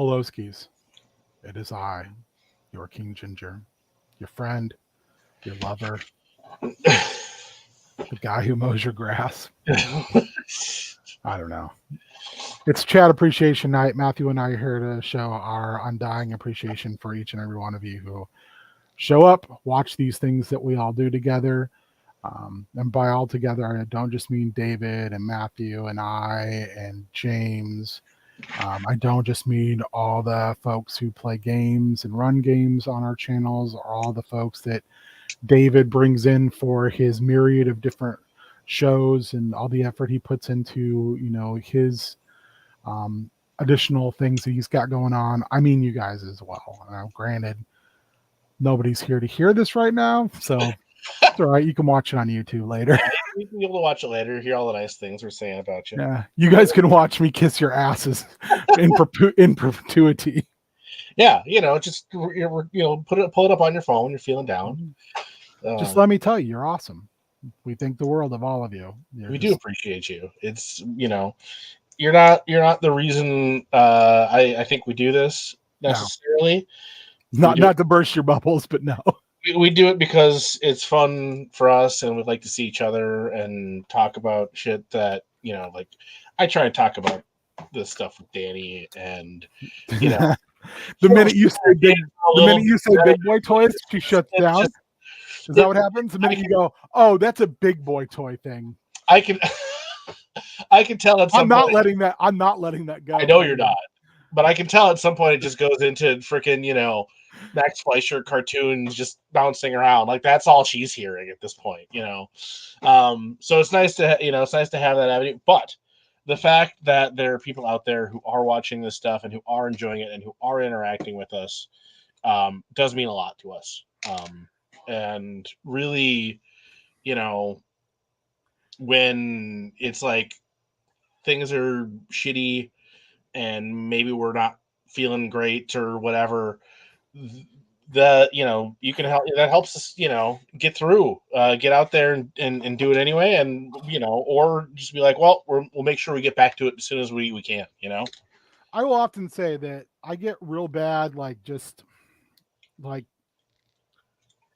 Holoskis. It is I, your King Ginger, your friend, your lover, the guy who mows your grass. I don't know. It's Chat Appreciation Night. Matthew and I are here to show our undying appreciation for each and every one of you who show up, watch these things that we all do together. And by all together, I don't just mean David and Matthew and I and James. I don't just mean all the folks who play games and run games on our channels, or all the folks that David brings in for his myriad of different shows and all the effort he puts into, his additional things that he's got going on. I mean, you guys as well. Granted, nobody's here to hear this right now, so it's all right. You can watch it on YouTube later. You can be able to watch it later, hear all the nice things we're saying about you. Yeah, you guys can watch me kiss your asses in perpetuity. Yeah, just pull it up on your phone. You're feeling down. Just let me tell you, you're awesome. We think the world of all of you. We do appreciate you. It's you're not the reason I think we do this necessarily. No. Not to burst your bubbles, but no. We do it because it's fun for us, and we'd like to see each other and talk about shit that like I try to talk about this stuff with Danny, and the minute you say big boy toys, she shuts down. Is that what happens? The minute you go, oh, that's a big boy toy thing. I can tell at some point. I'm not letting that go. I know you're not, but I can tell at some point it just goes into freaking Max Fleischer cartoons just bouncing around. Like that's all she's hearing at this point, So it's nice to have that avenue. But the fact that there are people out there who are watching this stuff and who are enjoying it and who are interacting with us does mean a lot to us. And really, when it's like things are shitty and maybe we're not feeling great or whatever, you can help. That helps us, get through, get out there and do it anyway. And, or just be like, well, we'll make sure we get back to it as soon as we can, I will often say that I get real bad,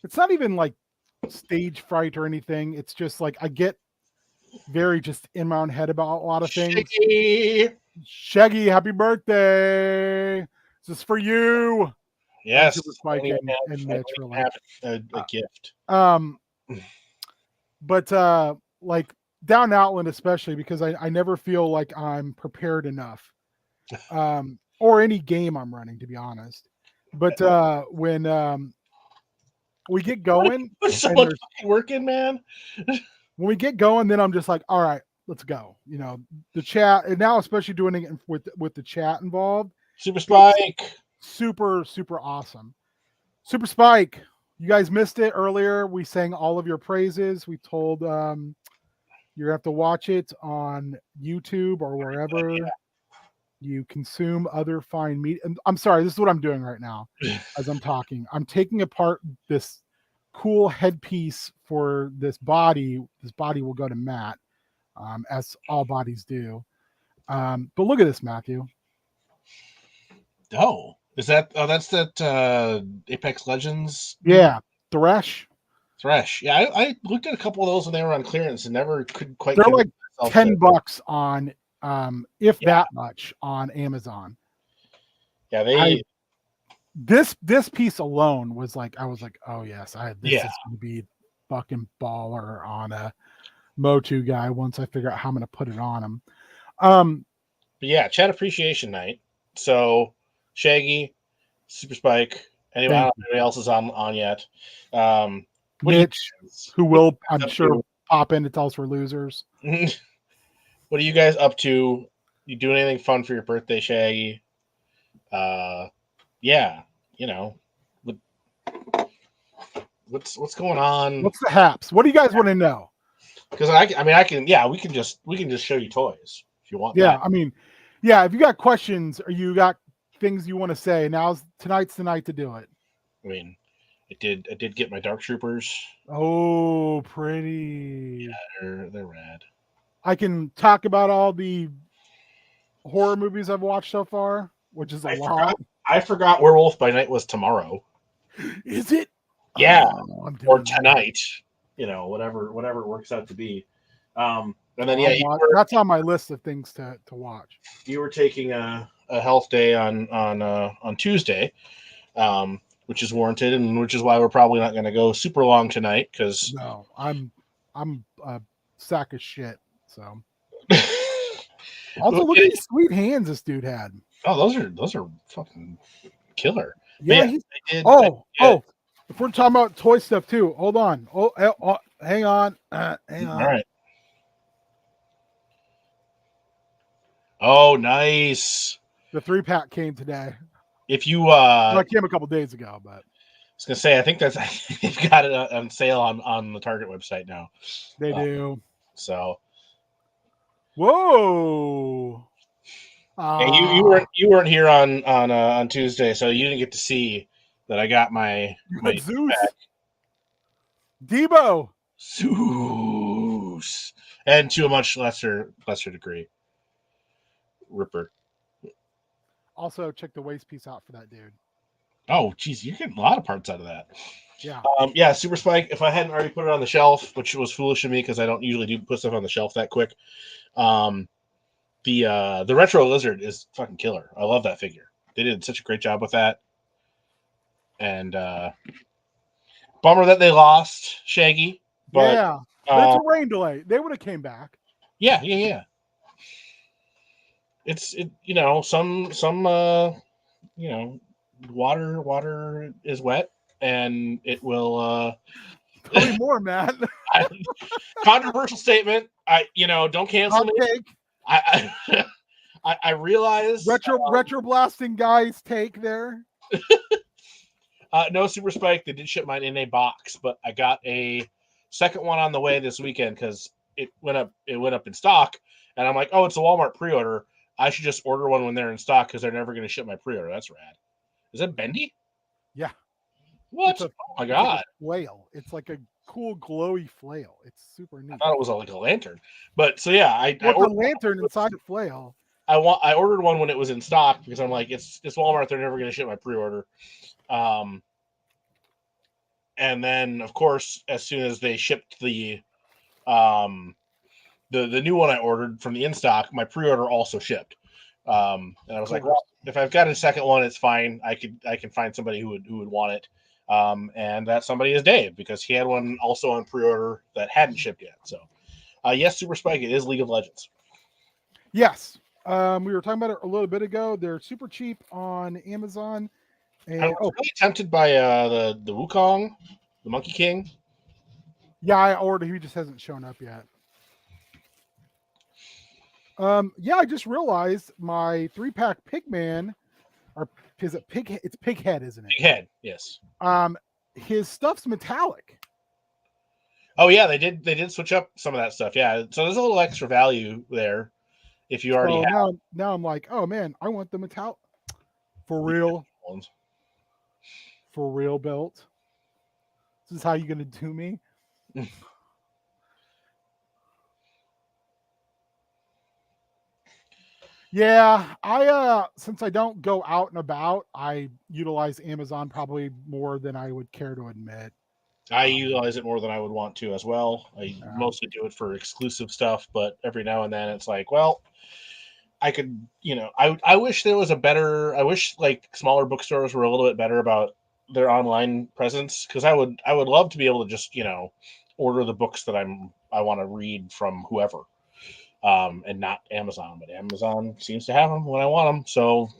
it's not even like stage fright or anything. It's just like I get very just in my own head about a lot of things. Shaggy, happy birthday! This is for you. Yes, Spike and Mitch for a gift. But like down Outland, especially because I never feel like I'm prepared enough, or any game I'm running, to be honest. But when we get going, put so much work in, man. When we get going, then I'm just like, all right, let's go. The chat, and now especially doing it with the chat involved. Super Spike, super awesome. Super Spike, you guys missed it earlier. We sang all of your praises. We told you have to watch it on YouTube or wherever you consume other fine media. And I'm sorry, this is what I'm doing right now as I'm talking. I'm taking apart this cool headpiece for this body. This body will go to Matt, as all bodies do. But look at this, Matthew. Oh, that's that Apex Legends? Yeah, Thresh. Yeah, I looked at a couple of those when they were on clearance and never could quite. They're like $10 on, if that much, on Amazon. Yeah, this piece alone was like, I was like, oh yes, this is going to be fucking baller on a Motu guy once I figure out how I'm going to put it on him. But yeah, Chat Appreciation Night. So Shaggy, Super Spike, anybody else is on yet? Mitch, who will, I'm sure, pop in to tell us we're losers. What are you guys up to? You doing anything fun for your birthday, Shaggy? Yeah, what's going on? What's the haps? What do you guys want to know? Because we can just show you toys if you want. Yeah, if you got questions or you got things you want to say, tonight's the night to do it. I did get my Dark Troopers. Oh, pretty. Yeah, they're rad. I can talk about all the horror movies I've watched so far. which is a lot. I forgot Werewolf by Night was tomorrow. Is it? Yeah, Oh, or tonight. You know, whatever it works out to be. And then that's on my list of things to watch. You were taking a health day on Tuesday, which is warranted, and which is why we're probably not going to go super long tonight. Because no, I'm a sack of shit. So also look at these sweet hands this dude had. Oh, those are fucking killer. Yeah. If we're talking about toy stuff too, hold on. Hang on. Hang on. All right. Oh, nice. The 3-pack came today. If you it came a couple days ago, but I was gonna say I think they've got it on sale on the Target website now. They do. So. Whoa. You weren't here on Tuesday, so you didn't get to see that I got my Zeus. Debo. Zeus. And to a much lesser degree, Ripper. Also, check the waist piece out for that dude. Oh, geez, you're getting a lot of parts out of that. Yeah. Super Spike. If I hadn't already put it on the shelf, which was foolish of me because I don't usually put stuff on the shelf that quick. The Retro Lizard is fucking killer. I love that figure. They did such a great job with that. And bummer that they lost Shaggy. But, yeah, that's a rain delay. They would have came back. Yeah. It's some water is wet and it will tell me more, Matt. Controversial statement. Don't cancel me. I realize retro blasting guys take there. No Super Spike. They did ship mine in a box, but I got a second one on the way this weekend because it went up in stock, and I'm like, oh, it's a Walmart pre-order. I should just order one when they're in stock because they're never going to ship my pre-order. That's rad. Is that Bendy? Yeah. What? Oh my god! Like a flail. It's like a cool glowy flail. It's super neat. I thought it was like a lantern, but so yeah, I ordered a lantern inside a flail. I ordered one when it was in stock because I'm like, it's Walmart. They're never going to ship my pre-order. And then of course, as soon as they shipped the new one I ordered from the in stock, my pre-order also shipped. And I was like, well, if I've got a second one, it's fine. I can find somebody who would want it. And that somebody is Dave because he had one also on pre-order that hadn't shipped yet. So, yes, Super Spike, it is League of Legends. Yes. We were talking about it a little bit ago. They're super cheap on Amazon. And, I was really tempted by the Wukong, the Monkey King. Yeah, I ordered. He just hasn't shown up yet. Yeah, I just realized my 3-pack Pigman, or is it Pighead? It's Pighead, isn't it? Pighead, yes. His stuff's metallic. Oh yeah, they did switch up some of that stuff. Yeah, so there's a little extra value there if you already have. Now I'm like, oh man, I want the metallic for real. For real, Belt. This is how you gonna do me? Yeah, I since I don't go out and about, I utilize Amazon probably more than I would care to admit. I utilize it more than I would want to as well. I mostly do it for exclusive stuff, but every now and then it's like, well, I could, I wish there was I wish like smaller bookstores were a little bit better about their online presence because I would love to be able to just, order the books that I want to read from whoever. And not Amazon, but Amazon seems to have them when I want them. So,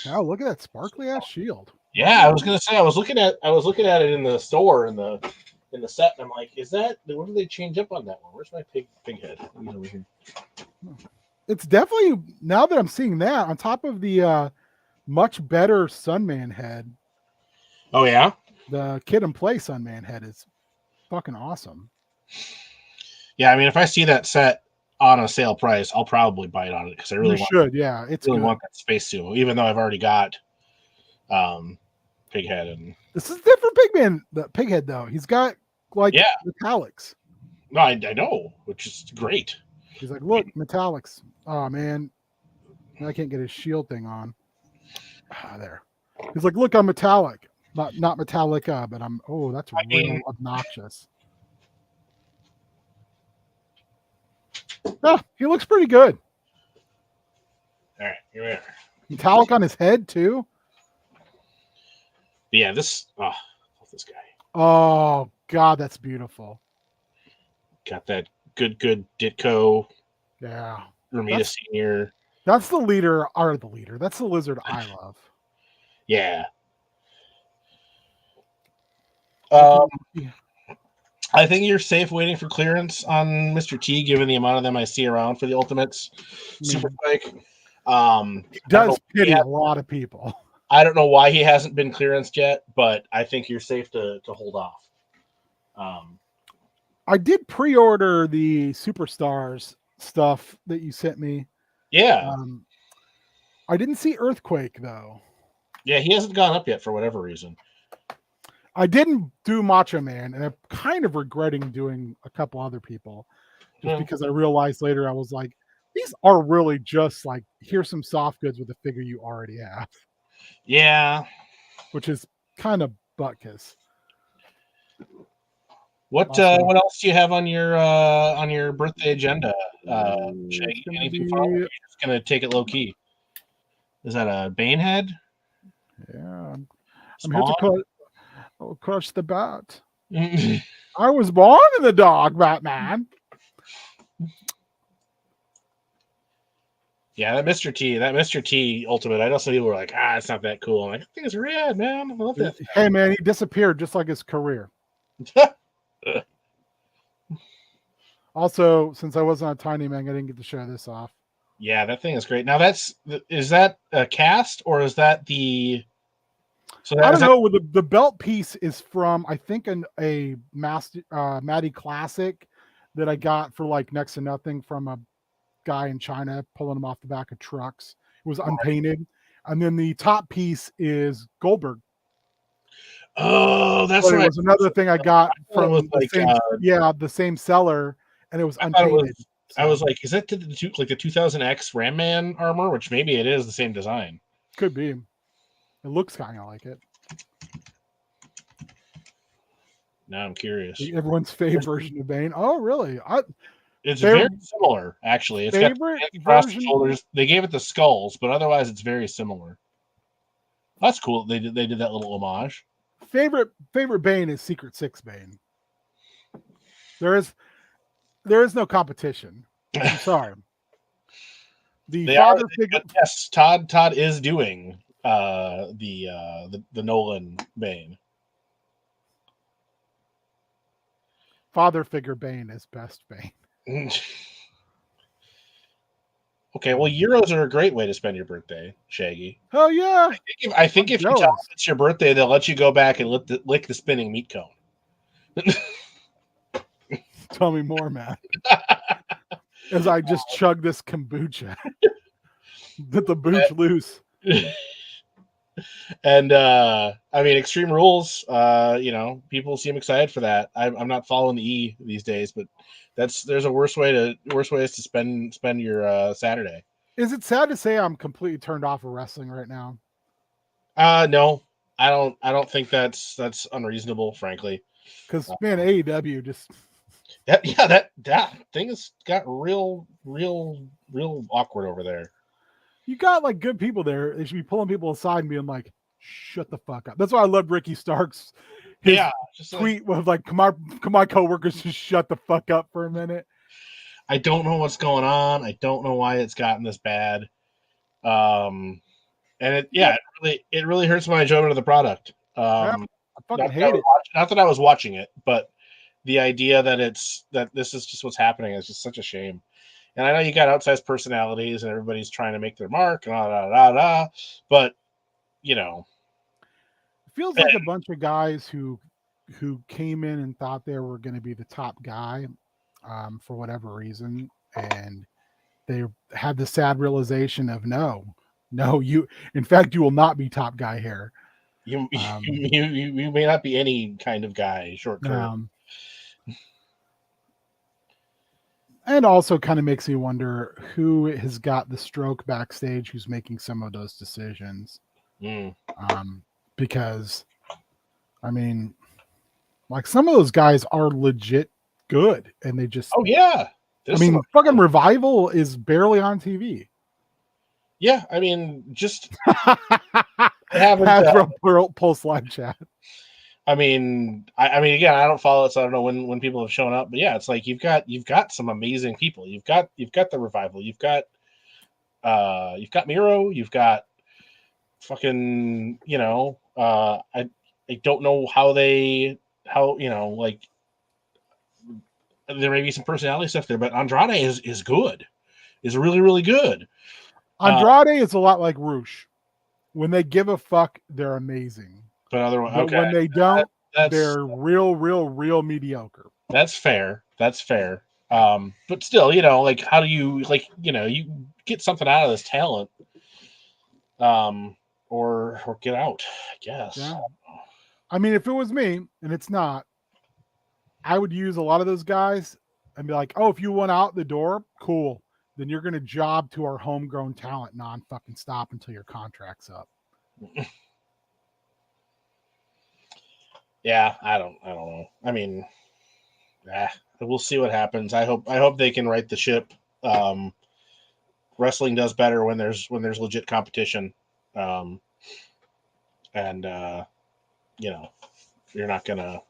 oh, look at that sparkly ass shield. Yeah, I was gonna say I was looking at it in the store in the set, and I'm like, what did they change up on that one? Where's my pig head? It's definitely, now that I'm seeing that on top of the much better Sunman head. Oh yeah, the Kid and Play Sunman head is fucking awesome. Yeah, I mean, if I see that set on a sale price, I'll probably bite on it because I really want that space sumo, even though I've already got Pighead. And this is different Pigman. The Pighead though, he's got metallics. No, I know, which is great. He's like, look, metallics. Oh man, I can't get his shield thing on. There. He's like, look, I'm metallic. Not Metallica, but I'm. Oh, that's real obnoxious. Ah, he looks pretty good. All right, here we are. Metallic on his head too. But yeah, this. Oh, I love this guy. Oh God, that's beautiful. Got that good Ditko. Yeah, Ramita Senior. That's the leader, or the leader. That's the lizard I love. Yeah. Yeah. I think you're safe waiting for clearance on Mr. T, given the amount of them I see around for the Ultimates Super Spike. He does pity a lot of people. I don't know why he hasn't been clearanced yet, but I think you're safe to hold off. I did pre-order the Superstars stuff that you sent me. Yeah. I didn't see Earthquake though. Yeah, he hasn't gone up yet for whatever reason. I didn't do Macho Man, and I'm kind of regretting doing a couple other people just because I realized later I was like, these are really just like, here's some soft goods with a figure you already have. Yeah. Which is kind of butkus. What else do you have on your birthday agenda? Shaggy? Anything fun? Or are you just gonna take it low key? Is that a Banehead? Yeah. I'm here to crush the bat. I was born in the dark, Batman. Yeah, that Mr. T Ultimate. I know some people were like, it's not that cool. I'm like, that thing is rad, man. I love that. Hey, man, he disappeared just like his career. Also, since I wasn't on Tiny Man, I didn't get to show this off. Yeah, that thing is great. Now, is that a cast or is that the? So I don't know. The belt piece is from, I think, a Matty Classic that I got for like next to nothing from a guy in China pulling them off the back of trucks. It was unpainted. And then the top piece is Goldberg. Oh, that's right. It was another thing I got from the same seller, and it was unpainted. I was like, is that the 2000X Ram Man armor? Which maybe it is the same design. Could be. It looks kind of like it. Now I'm curious. Everyone's favorite version of Bane. Oh, really? It's very similar, actually. It's got across the shoulders. They gave it the skulls, but otherwise it's very similar. That's cool. They did that little homage. Favorite Bane is Secret Six Bane. There is no competition. I'm sorry. Yes, Todd is doing the Nolan Bane. Father figure Bane is best Bane. Okay, well, Euros are a great way to spend your birthday, Shaggy. Oh yeah! I think if you tell them it's your birthday, they'll let you go back and lick the spinning meat cone. Tell me more, man. As I just chug this kombucha. Get the booch loose. And I mean, Extreme Rules. People seem excited for that. I'm not following the E these days, but there's worse ways to spend your Saturday. Is it sad to say I'm completely turned off of wrestling right now? No, I don't think that's unreasonable, frankly. Because man, AEW just that thing has got real awkward over there. You got like good people there. They should be pulling people aside and being like, "Shut the fuck up." That's why I love Ricky Starks. Just tweet with like, "Come on, my coworkers, just shut the fuck up for a minute." I don't know what's going on. I don't know why it's gotten this bad. And it really hurts my enjoyment of the product. I fucking hate it. Not that I was watching it, but the idea that this is just what's happening is just such a shame. And I know you got outsized personalities and everybody's trying to make their mark and but it feels like a bunch of guys who came in and thought they were going to be the top guy for whatever reason, and they had the sad realization of no, you will not be top guy here. You may not be any kind of guy short term. And also kind of makes me wonder who has got the stroke backstage who's making some of those decisions. Mm. Because, I mean, like some of those guys are legit good and they just, Oh yeah. I mean, fucking Revival is barely on TV. Yeah, I mean, just haven't. Hasbro Pulse Live Chat. I mean, I mean, again, I don't follow it, so I don't know when people have shown up. But yeah, it's like you've got some amazing people. You've got the Revival. You've got Miro. You've got fucking I don't know how like there may be some personality stuff there, but Andrade is good. Is really really good. Andrade is a lot like Roosh. When they give a fuck, they're amazing. But otherwise, okay. When they don't, they're real mediocre. That's fair. That's fair. But still, like how do you you get something out of this talent, or get out, I guess. Yeah. I mean, if it was me, and it's not, I would use a lot of those guys and be like, oh, if you went out the door, cool. Then you're going to job to our homegrown talent non-fucking stop until your contract's up. Yeah, I don't know. I mean, we'll see what happens. I hope they can right the ship. Wrestling does better when there's legit competition. And you're not gonna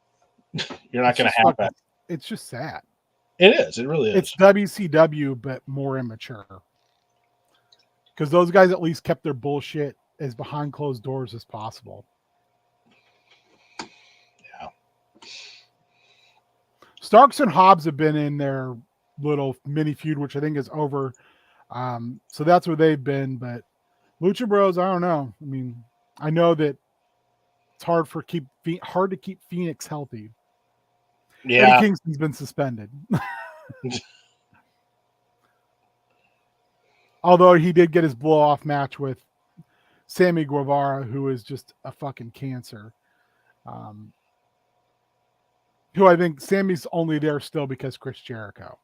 have that. It's just sad. It is. It really is. It's WCW, but more immature. Because those guys at least kept their bullshit as behind closed doors as possible. Yeah. Starks and Hobbs have been in their little mini feud, which I think is over. So that's where they've been. But Lucha Bros, I don't know. I mean, I know that it's hard to keep Phoenix healthy. Yeah. Eddie Kingston's been suspended. Although he did get his blow-off match with Sammy Guevara, who is just a fucking cancer. Who I think Sammy's only there still because Chris Jericho.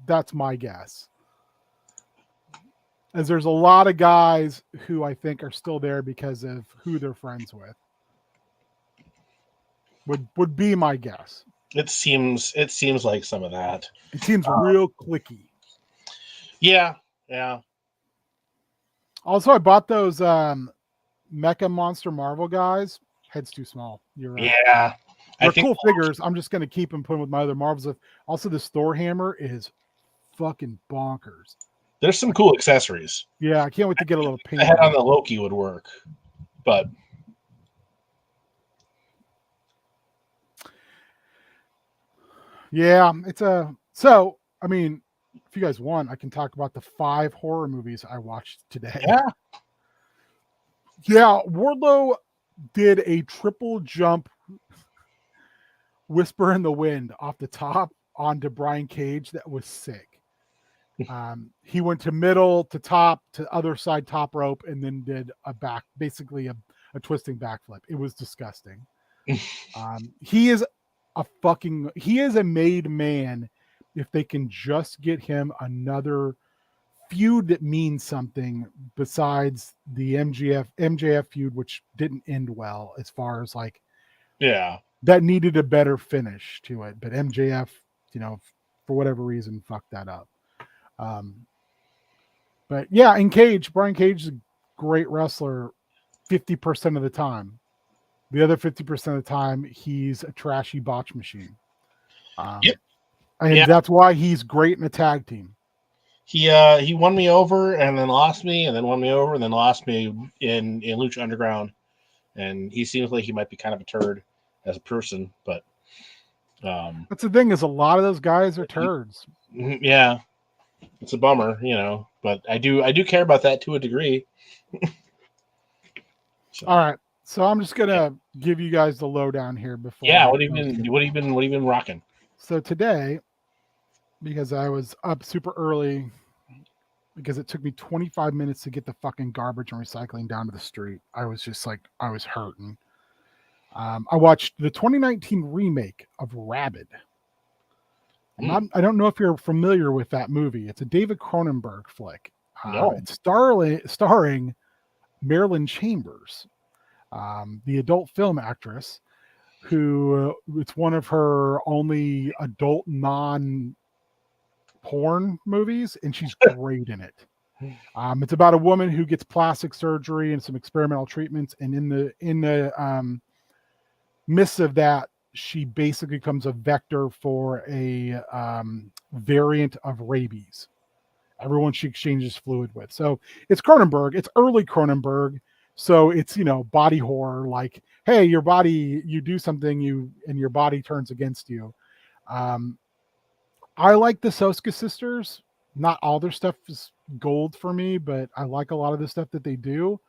That's my guess. As there's a lot of guys who I think are still there because of who they're friends with. Would be my guess. It seems like some of that. It seems real cliquey. Yeah, yeah. Also, I bought those Mecha Monster Marvel guys. Head's too small. You're right. Yeah. They're cool figures. I'm just going to keep them putting with my other Marvels. Also, this Thor hammer is fucking bonkers. There's some cool accessories. Yeah, I can't wait to get a little paint. The head on the Loki would work, but yeah, so. I mean, if you guys want, I can talk about the 5 horror movies I watched today. Yeah, Wardlow did a triple jump Whisper in the Wind off the top onto Brian Cage. That was sick. He went to middle to top to other side top rope and then did basically a twisting backflip. It was disgusting. He is a made man if they can just get him another feud that means something besides the MJF feud, which didn't end well as far as like, yeah, that needed a better finish to it. But MJF, for whatever reason, fucked that up. But yeah, in Cage, Brian Cage is a great wrestler 50% of the time. The other 50% of the time, he's a trashy botch machine. Yep. And that's why he's great in a tag team. He won me over and then lost me and then won me over and then lost me in Lucha Underground. And he seems like he might be kind of a turd as a person, but that's the thing, is a lot of those guys are turds. Yeah. It's a bummer, but I do care about that to a degree. So. All right. So I'm just going to give you guys the lowdown here before. Yeah, what have you been rocking? So today, because I was up super early, because it took me 25 minutes to get the fucking garbage and recycling down to the street, I was hurting. I watched the 2019 remake of Rabid. I don't know if you're familiar with that movie. It's a David Cronenberg flick. No. It's starring Marilyn Chambers, the adult film actress, who it's one of her only adult non-porn movies, and she's great in it. It's about a woman who gets plastic surgery and some experimental treatments, and in the midst of that, she basically becomes a vector for a variant of rabies. Everyone she exchanges fluid with. So it's Cronenberg. It's early Cronenberg. So it's, body horror, like, hey, your body, you do something, and your body turns against you. I like the Soska sisters. Not all their stuff is gold for me, but I like a lot of the stuff that they do.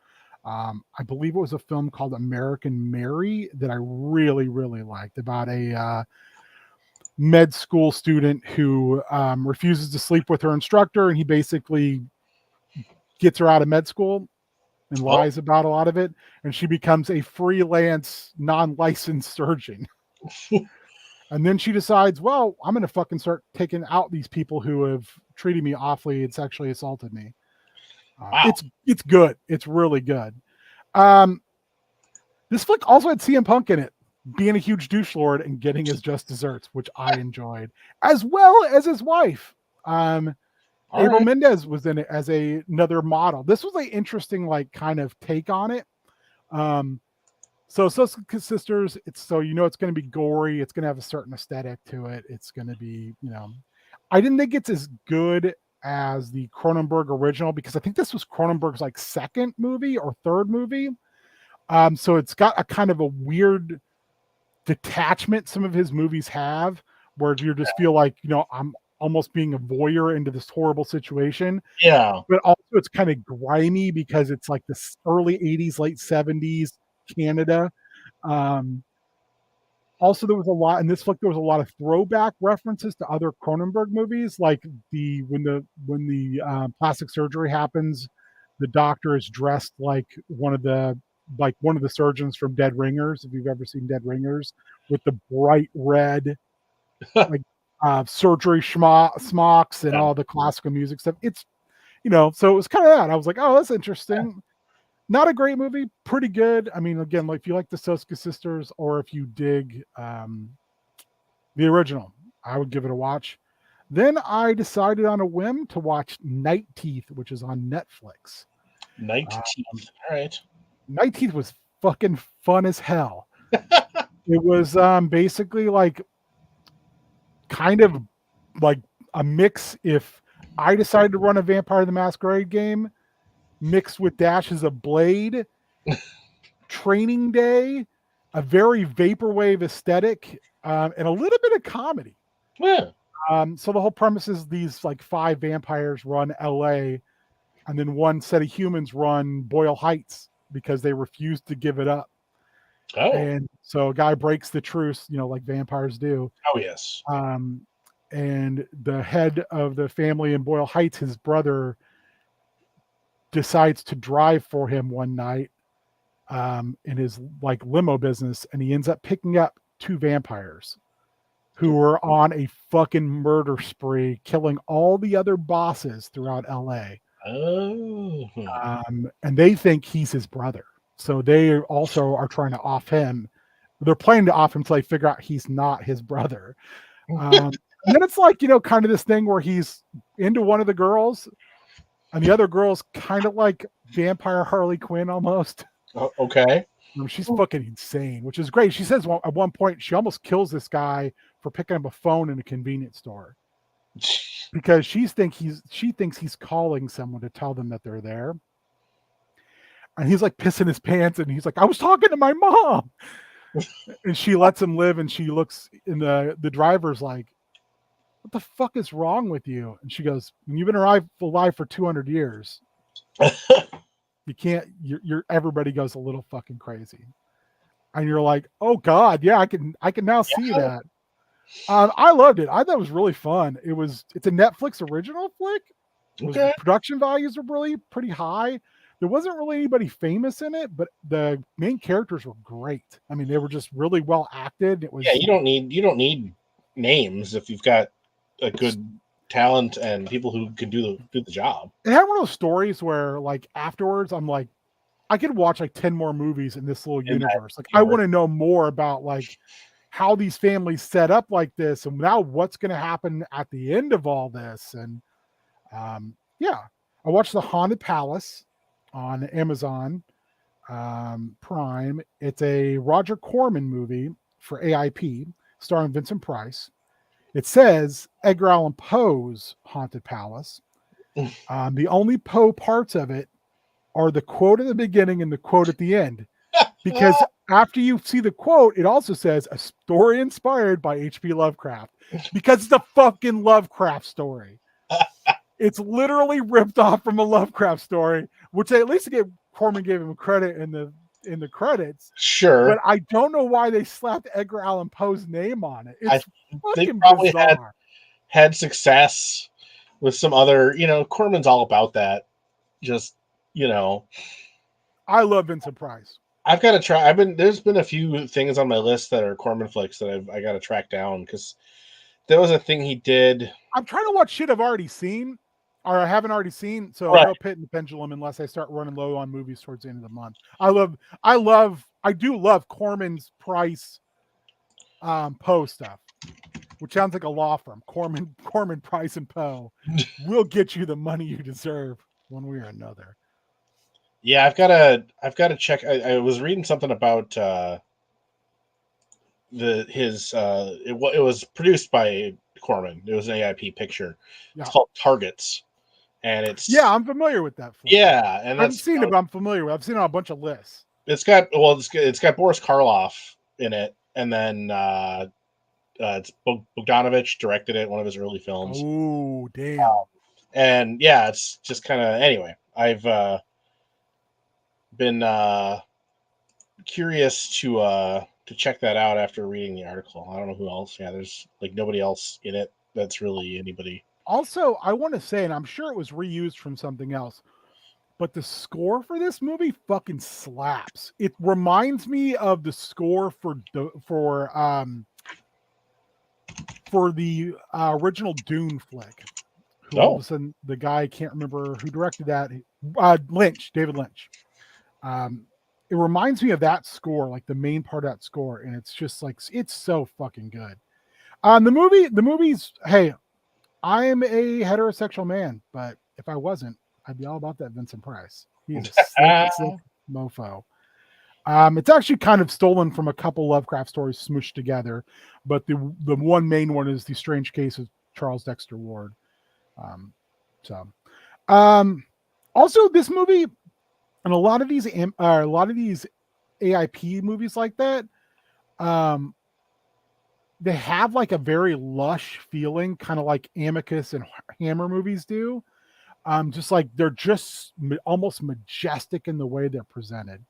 I believe it was a film called American Mary that I really, really liked, about a med school student who refuses to sleep with her instructor, and he basically gets her out of med school and lies about a lot of it, and she becomes a freelance, non-licensed surgeon. And then she decides, well, I'm going to fucking start taking out these people who have treated me awfully and sexually assaulted me. Wow. It's good. It's really good. This flick also had CM Punk in it, being a huge douche lord and getting his just desserts, which I enjoyed, as well as his wife. April Mendez was in it as another model. This was an interesting, kind of take on it. So Soska Sisters, it's going to be gory. It's going to have a certain aesthetic to it. It's going to be, I didn't think it's as good as the Cronenberg original, because I think this was Cronenberg's second movie or third movie. So it's got a kind of a weird detachment some of his movies have, where you just feel like, I'm almost being a voyeur into this horrible situation. Yeah. But also it's kind of grimy because it's like this early 80s, late 70s Canada. Also, there was a lot in this flick. There was a lot of throwback references to other Cronenberg movies, like when the plastic surgery happens, the doctor is dressed like one of the surgeons from Dead Ringers, if you've ever seen Dead Ringers, with the bright red surgery smocks and all the classical music stuff. It's so it was kind of that. I was like, oh, that's interesting. Not a great movie, pretty good. I mean, again, if you like the Soska sisters, or if you dig the original, I would give it a watch. Then I decided on a whim to watch Night Teeth, which is on Netflix. Night Teeth. All right. Night Teeth was fucking fun as hell. It was basically kind of like a mix. If I decided to run a Vampire the Masquerade game, mixed with Dashes of Blade, Training Day, a very vaporwave aesthetic, and a little bit of comedy. Yeah. So the whole premise is these 5 vampires run LA, and then one set of humans run Boyle Heights because they refuse to give it up. Oh. And so a guy breaks the truce, like vampires do. Oh, yes. And the head of the family in Boyle Heights, his brother, decides to drive for him one night in his limo business, and he ends up picking up 2 vampires who were on a fucking murder spree, killing all the other bosses throughout LA. Oh. And they think he's his brother, so they also are trying to off him. They're planning to off him until they figure out he's not his brother. And then it's kind of this thing where he's into one of the girls, and the other girl's kind of like vampire Harley Quinn almost. Oh, okay. She's fucking insane, which is great. She says at one point she almost kills this guy for picking up a phone in a convenience store because she thinks he's calling someone to tell them that they're there. And he's pissing his pants, and he's like, I was talking to my mom. And she lets him live, and she looks in the driver's like, what the fuck is wrong with you? And she goes, when you've been alive for 200 years, you can't, everybody goes a little fucking crazy. And you're like, oh God, yeah, I can now see that. I loved it. I thought it was really fun. It's a Netflix original flick. Okay. Production values are really pretty high. There wasn't really anybody famous in it, but the main characters were great. I mean, they were just really well acted. It was you don't need names if you've got a good talent and people who can do the job. It had one of those stories where, like, afterwards, I'm like, I could watch like 10 more movies in this little In that universe. Like, I want to know more about like how these families set up like this, and now what's going to happen at the end of all this. And yeah, I watched The Haunted Palace on Amazon Prime. It's a Roger Corman movie for AIP starring Vincent Price. It says Edgar Allan Poe's Haunted Palace. The only Poe parts of it are the quote at the beginning and the quote at the end. Because after you see the quote, it also says a story inspired by H.P. Lovecraft. Because it's a fucking Lovecraft story. It's literally ripped off from a Lovecraft story, which at least Corman gave him credit in the credits. Sure. But I don't know why they slapped Edgar Allan Poe's name on it. It's they fucking probably bizarre. had success with some other, Corman's all about that. Just, I love Vincent Price. I've got to try. There's been a few things on my list that are Corman flicks that I got to track down, because there was a thing he did. I'm trying to watch shit I've already seen or I haven't already seen. So Right. no Pit and the Pendulum unless I start running low on movies towards the end of the month. I do love Corman's Price Poe stuff, which sounds like a law firm. Corman Price and Poe will get you the money you deserve one way or another. Yeah, I've got to check. I was reading something about it was produced by Corman. It was an AIP picture. Yeah. It's called Targets, and it's I'm familiar with that film. Yeah, and I haven't seen it, but I'm familiar with it. I've seen it on a bunch of lists. It's got Boris Karloff in it, and then it's Bogdanovich directed it, one of his early films. Oh, damn. And yeah, it's just kind of, anyway, I've been curious to check that out after reading the article. I don't know who else. Yeah, there's like nobody else in it that's really anybody. Also, I want to say, and I'm sure it was reused from something else, but the score for this movie fucking slaps. It reminds me of the score for the original Dune flick. All of a sudden, the guy, I can't remember who directed that. David Lynch. It reminds me of that score, like the main part of that score, and it's just like, it's so fucking good. The movie's, hey, I am a heterosexual man, but if I wasn't, I'd be all about that Vincent Price. He's a sick mofo. It's actually kind of stolen from a couple Lovecraft stories smooshed together, but the one main one is The Strange Case of Charles Dexter Ward. Also, this movie and a lot of these AIP movies like that, they have like a very lush feeling, kind of like Amicus and Hammer movies do. Just like they're just almost majestic in the way they're presented.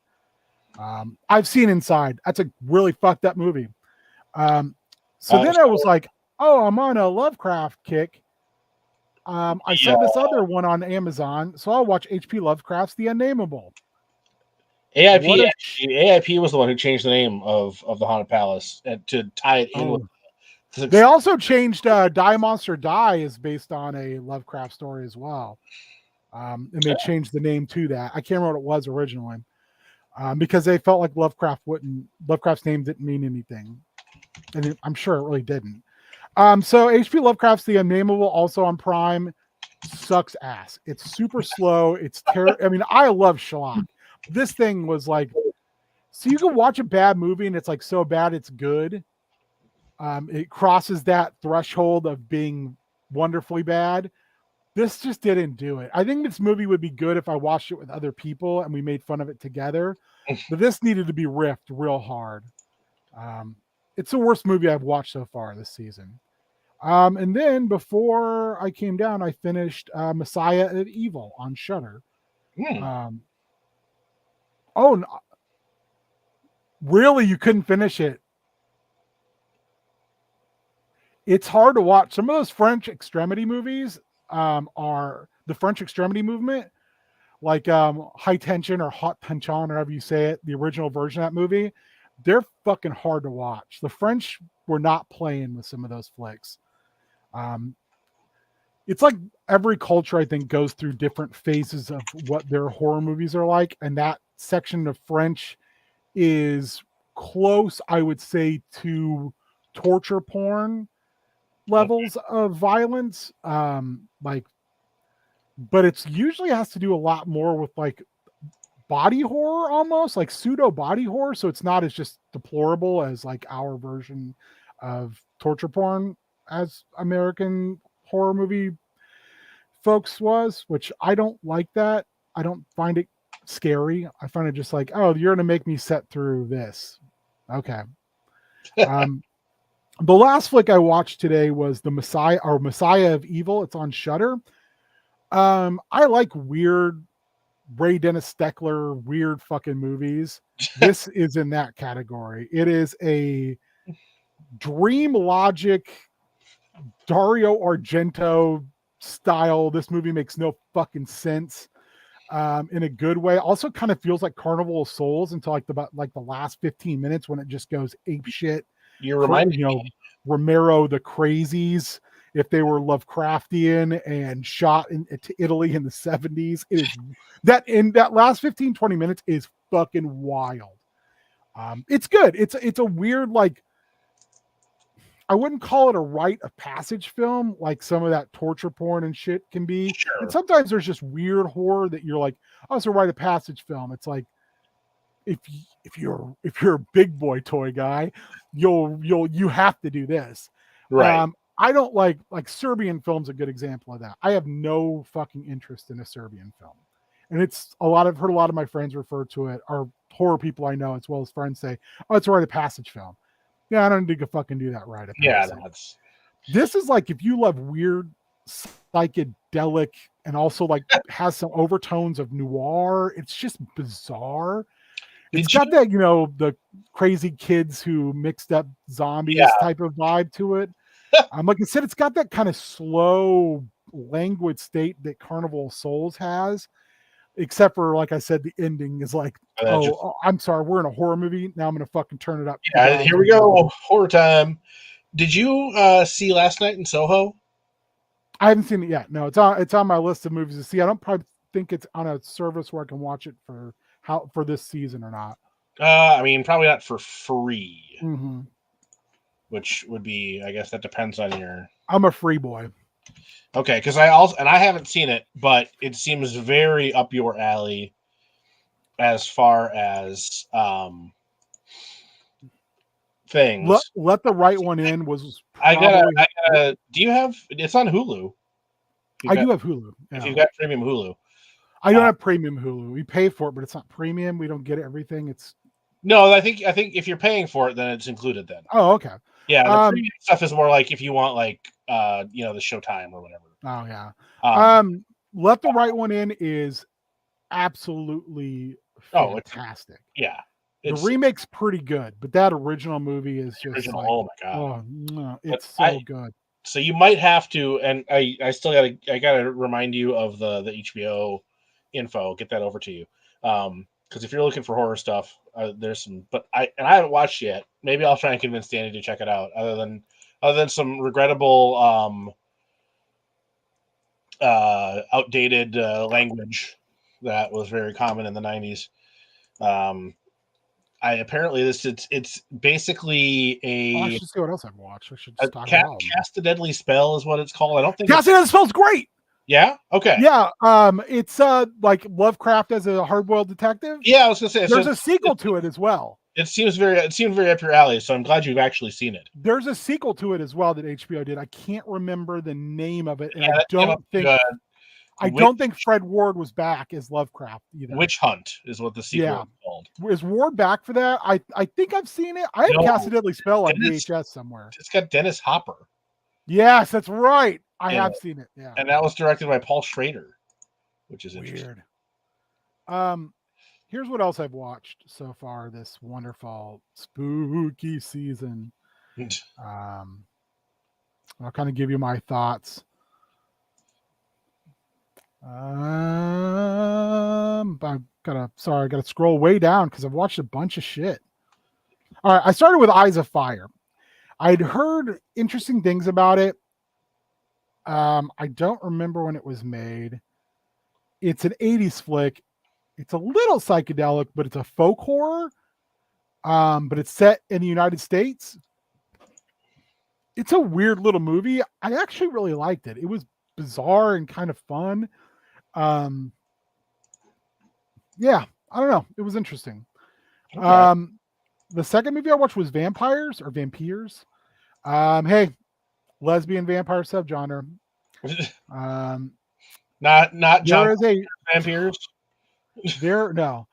I've seen Inside. That's a really fucked up movie. Then I was like, oh, I'm on a Lovecraft kick. I saw this other one on Amazon, so I'll watch H.P. Lovecraft's The Unnameable. AIP was the one who changed the name of the Haunted Palace to tie it in with. They also changed Die Monster Die is based on a Lovecraft story as well. And they changed the name to that. I can't remember what it was originally. Because they felt like Lovecraft's name didn't mean anything. And I'm sure it really didn't. So H.P. Lovecraft's The Unnameable, also on Prime, sucks ass. It's super slow. It's terrible. I mean, I love schlock. This thing was like, so you can watch a bad movie and it's like so bad it's good. It crosses that threshold of being wonderfully bad. This just didn't do it. I think this movie would be good if I watched it with other people and we made fun of it together. But this needed to be riffed real hard. It's the worst movie I've watched so far this season. And then before I came down, I finished Messiah of Evil on Shudder. Really? You couldn't finish it? It's hard to watch. Some of those French extremity movies are the French extremity movement, like High Tension or Hot Tension, or however you say it, the original version of that movie. They're fucking hard to watch. The French were not playing with some of those flicks. it's like every culture I think goes through different phases of what their horror movies are like, and that section of French is close, I would say, to torture porn levels of violence. Like, but it's usually has to do a lot more with like body horror, almost like pseudo body horror. So it's not as just deplorable as like our version of torture porn as American horror movie folks was, which I don't like that. I don't find it scary. I find it just like, oh, you're gonna make me sit through this. Okay. The last flick I watched today was the Messiah of Evil. It's on Shudder. I like weird Ray Dennis Steckler weird fucking movies. This is in that category. It is a Dream Logic Dario Argento style. This movie makes no fucking sense in a good way. Also kind of feels like Carnival of Souls until like the last 15 minutes when it just goes ape shit. You're reminding me. Romero the Crazies, if they were Lovecraftian and shot in Italy in the 70s. It is that in that last 15-20 minutes is fucking wild. It's good. It's a weird, like, I wouldn't call it a rite of passage film like some of that torture porn and shit can be. Sure. And sometimes there's just weird horror that you're like, oh, it's a rite of passage film. It's like, if you're a big boy toy guy, you have to do this. Right. I don't like Serbian film's a good example of that. I have no fucking interest in a Serbian film. And it's heard a lot of my friends refer to it, or horror people I know, as well as friends say, oh, it's a rite of passage film. Yeah, I don't need to fucking do that rite of passage. Yeah, This is like if you love weird, psychedelic, and also like has some overtones of noir. It's just bizarre. It's got that, the crazy kids who mixed up zombies type of vibe to it. Like I said, it's got that kind of slow, languid state that Carnival of Souls has, except for, like I said, the ending is like, I'm sorry, we're in a horror movie. Now I'm going to fucking turn it up. Yeah, here we go. Horror time. Did you see Last Night in Soho? I haven't seen it yet. No, it's on my list of movies to see. I don't probably think it's on a service where I can watch it for this season or not. I mean, probably not for free. Mm-hmm. Which would be, I guess that depends on your. I'm a free boy. Okay, because I haven't seen it, but it seems very up your alley as far as things. Let the Right One In was. I gotta. Do you have? It's on Hulu. I do have Hulu. If you've got premium Hulu. I don't have premium Hulu. We pay for it, but it's not premium. We don't get everything. It's no. I think if you're paying for it, then it's included. Then. Oh, okay. Yeah, the premium stuff is more like if you want like the Showtime or whatever. Oh yeah. Let the Right One In is absolutely fantastic. Yeah. The remake's pretty good, but that original movie is just original. Like, oh my god. Oh no, it's so good. So you might have to, and I still gotta remind you of the HBO info. Get that over to you, because if you're looking for horror stuff, there's some. But I haven't watched yet. Maybe I'll try and convince Danny to check it out. Other than some regrettable, outdated language that was very common in the 90s. It's basically I should see what else I've watched. I should just talk about Cast a Deadly Spell is what it's called. I don't think Cast a Deadly Spell's great. Yeah. Okay. Yeah. It's like Lovecraft as a hard-boiled detective. Yeah, I was gonna say there's a sequel to it as well. It seems very up your alley. So I'm glad you've actually seen it. There's a sequel to it as well that HBO did. I can't remember the name of it, and I don't think Fred Ward was back as Lovecraft either. Witch Hunt is what the sequel is called. Is Ward back for that? I think I've seen it. I have Cast a Deadly Spell on VHS somewhere. It's got Dennis Hopper. Yes, that's right. I have seen it. Yeah. And that was directed by Paul Schrader, which is interesting. Here's what else I've watched so far this wonderful spooky season. I'll kind of give you my thoughts. I gotta scroll way down because I've watched a bunch of shit. All right, I started with Eyes of Fire. I'd heard interesting things about it. I don't remember when it was made. It's an 80s flick. It's a little psychedelic, but it's a folk horror. But it's set in the United States. It's a weird little movie. I actually really liked it. It was bizarre and kind of fun. Yeah, I don't know. It was interesting. Okay. The second movie I watched was Vampires or Vampires. Hey, lesbian vampire subgenre. Not John There is a Vampires. there no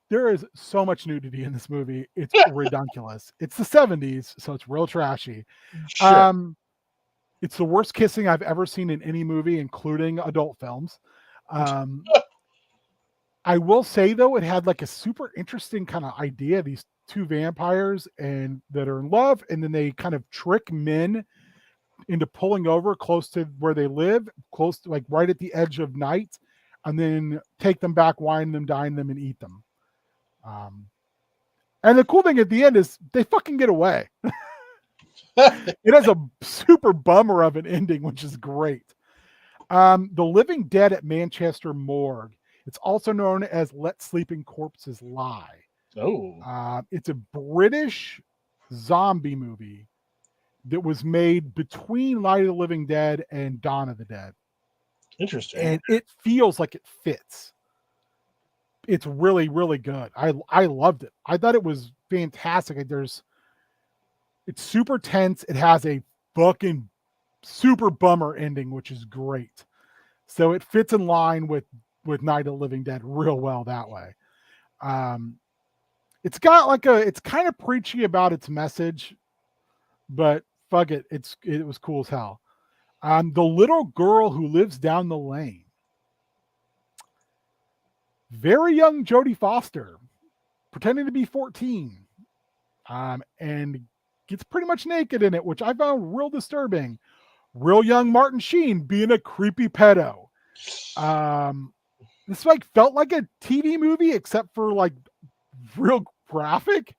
there is so much nudity in this movie. It's ridiculous. It's the 70s, so it's real trashy. Sure. It's the worst kissing I've ever seen in any movie, including adult films. I will say though, it had like a super interesting kind of idea. These two vampires and that are in love, and then they kind of trick men into pulling over close to where they live, close to like right at the edge of night, and then take them back, wine them, dine them, and eat them. And the cool thing at the end is they fucking get away. It has a super bummer of an ending, which is great. The Living Dead at Manchester Morgue. It's also known as Let Sleeping Corpses Lie. Oh. It's a British zombie movie that was made between Night of the Living Dead and Dawn of the Dead. Interesting. And it feels like it fits. It's really, really good. I loved it. I thought it was fantastic. It's super tense. It has a fucking super bummer ending, which is great. So it fits in line with Night of the Living Dead real well that way. It's got it's kind of preachy about its message, but fuck it. It was cool as hell. The Little Girl Who Lives Down the Lane. Very young Jodie Foster, pretending to be 14, and gets pretty much naked in it, which I found real disturbing. Real young Martin Sheen being a creepy pedo. This felt like a TV movie, except for like real graphic.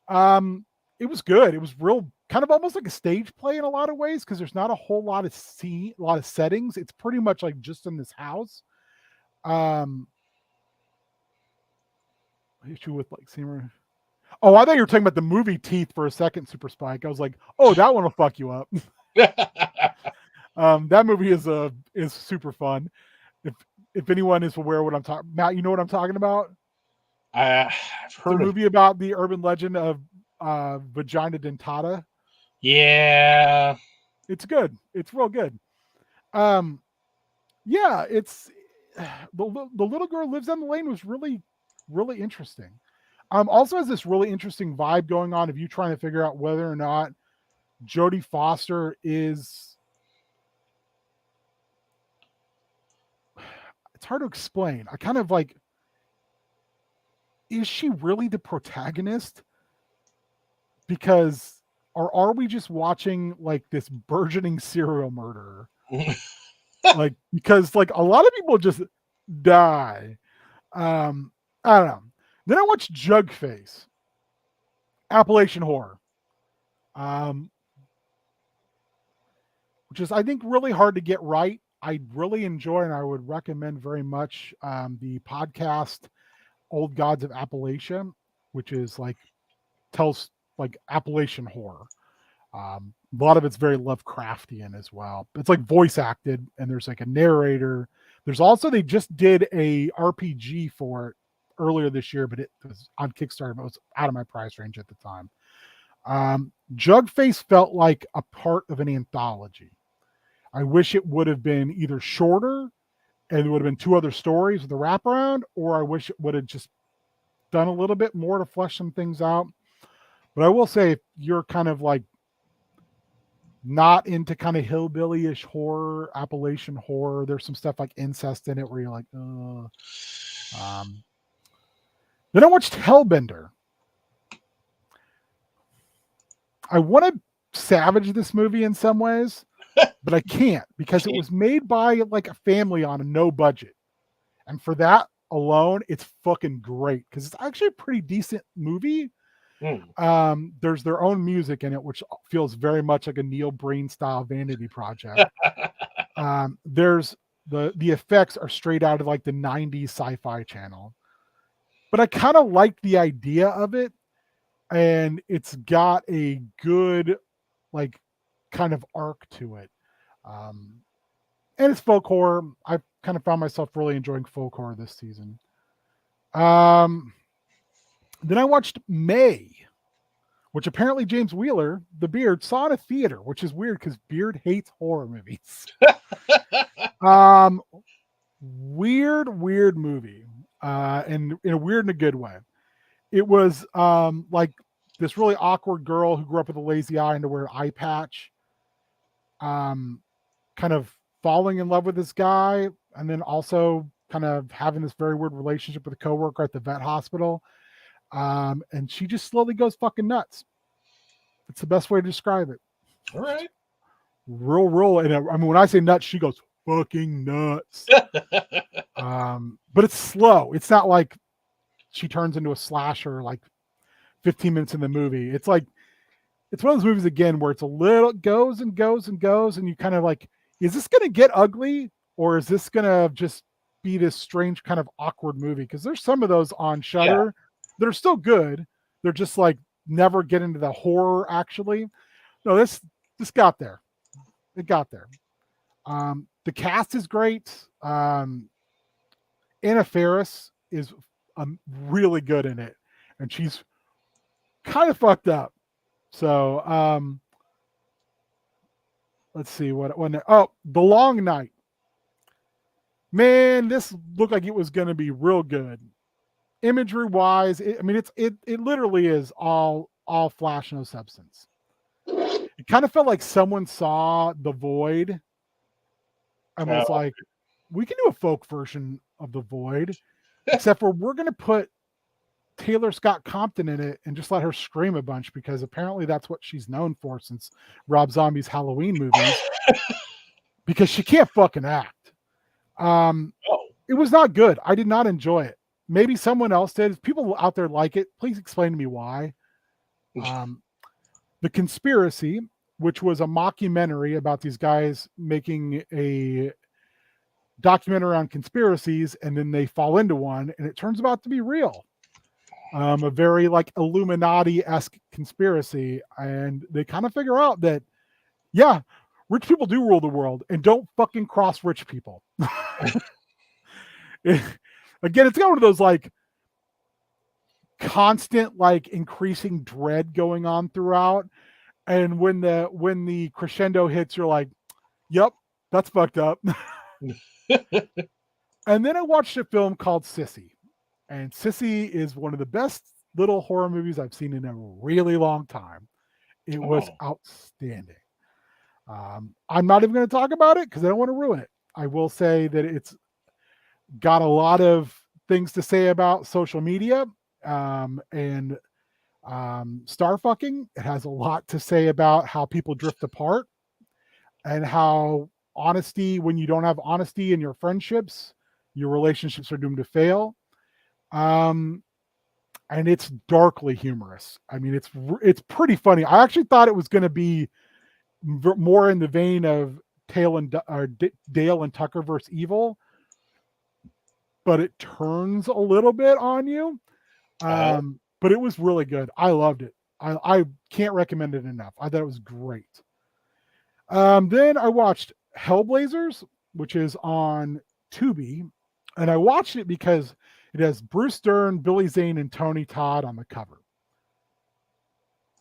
It was good. It was real, kind of almost like a stage play in a lot of ways, because there's not a whole lot of a lot of settings. It's pretty much like just in this house. Issue with like Seymour. Oh, I thought you were talking about the movie Teeth for a second, Super Spike. I was like, oh, that one will fuck you up. That movie is super fun. If anyone is aware of what I'm talking, Matt, you know what I'm talking about? I've heard the movie about the urban legend of vagina dentata. Yeah, it's good. It's real good. Yeah, it's the Little Girl Lives Down the Lane was really, really interesting. Also has this really interesting vibe going on of you trying to figure out whether or not Jodie Foster is. It's hard to explain. I kind of like, is she really the protagonist? Because, or are we just watching like this burgeoning serial murderer? Like, because like a lot of people just die. I don't know. Then I watched Jugface, Appalachian Horror, which is, I think, really hard to get right. I really enjoy, and I would recommend very much the podcast Old Gods of Appalachia, which is like tells like Appalachian horror. A lot of it's very Lovecraftian as well. It's like voice acted, and there's like a narrator. There's also, they just did a RPG for it earlier this year, but it was on Kickstarter, but it was out of my price range at the time. Jugface felt like a part of an anthology. I wish it would have been either shorter and it would have been 2 other stories with a wraparound, or I wish it would have just done a little bit more to flesh some things out. But I will say, if you're kind of like not into kind of hillbilly-ish horror, Appalachian horror, there's some stuff like incest in it where you're like, Then I watched Hellbender. I want to savage this movie in some ways, but I can't, because it was made by like a family on a no budget. And for that alone, it's fucking great, because it's actually a pretty decent movie. There's their own music in it, which feels very much like a Neil Breen style Vanity Project. There's the effects are straight out of like the 90s Sci-Fi Channel. But I kind of like the idea of it, and it's got a good like kind of arc to it. And it's folk horror. I kind of found myself really enjoying folk horror this season. Then I watched May, which apparently James Wheeler, the Beard, saw in a theater, which is weird because Beard hates horror movies. Weird movie, and in a weird and a good way. It was like this really awkward girl who grew up with a lazy eye and to wear an eye patch, kind of falling in love with this guy, and then also kind of having this very weird relationship with a coworker at the vet hospital. And she just slowly goes fucking nuts. It's the best way to describe it. All right. Real. And I mean, when I say nuts, she goes fucking nuts. But it's slow. It's not like she turns into a slasher like 15 minutes in the movie. It's like, it's one of those movies again where it's a little goes and goes and goes, and you kind of like, is this going to get ugly, or is this going to just be this strange kind of awkward movie? Because there's some of those on Shudder that are still good. They're just like never get into the horror. Actually, no, this got there. It got there. The cast is great. Anna Faris is really good in it, and she's kind of fucked up. So let's see The Long Night. Man, this looked like it was going to be real good. Imagery wise, it literally is all flash, no substance. It kind of felt like someone saw The Void and was like, we can do a folk version of The Void, except for we're going to put Taylor Scott Compton in it and just let her scream a bunch, because apparently that's what she's known for since Rob Zombie's Halloween movies, because she can't fucking act. It was not good. I did not enjoy it. Maybe someone else did. If people out there like it, please explain to me why. The Conspiracy, which was a mockumentary about these guys making a documentary on conspiracies, and then they fall into one, and it turns out to be real. A very like Illuminati-esque conspiracy, and they kind of figure out that, yeah, rich people do rule the world, and don't fucking cross rich people. Again, it's got one of those like constant like increasing dread going on throughout, and when the crescendo hits, you're like, yep, that's fucked up. And then I watched a film called Sissy, and Sissy is one of the best little horror movies I've seen in a really long time. It was outstanding. I'm not even going to talk about it because I don't want to ruin it. I will say that it's got a lot of things to say about social media and star fucking. It has a lot to say about how people drift apart and how honesty, when you don't have honesty in your friendships, your relationships are doomed to fail. And it's darkly humorous. I mean, it's pretty funny. I actually thought it was going to be more in the vein of Dale and Tucker vs. Evil, but it turns a little bit on you. But it was really good. I loved it. I can't recommend it enough. I thought it was great. Then I watched Hellblazers, which is on Tubi, and I watched it because it has Bruce Dern, Billy Zane, and Tony Todd on the cover.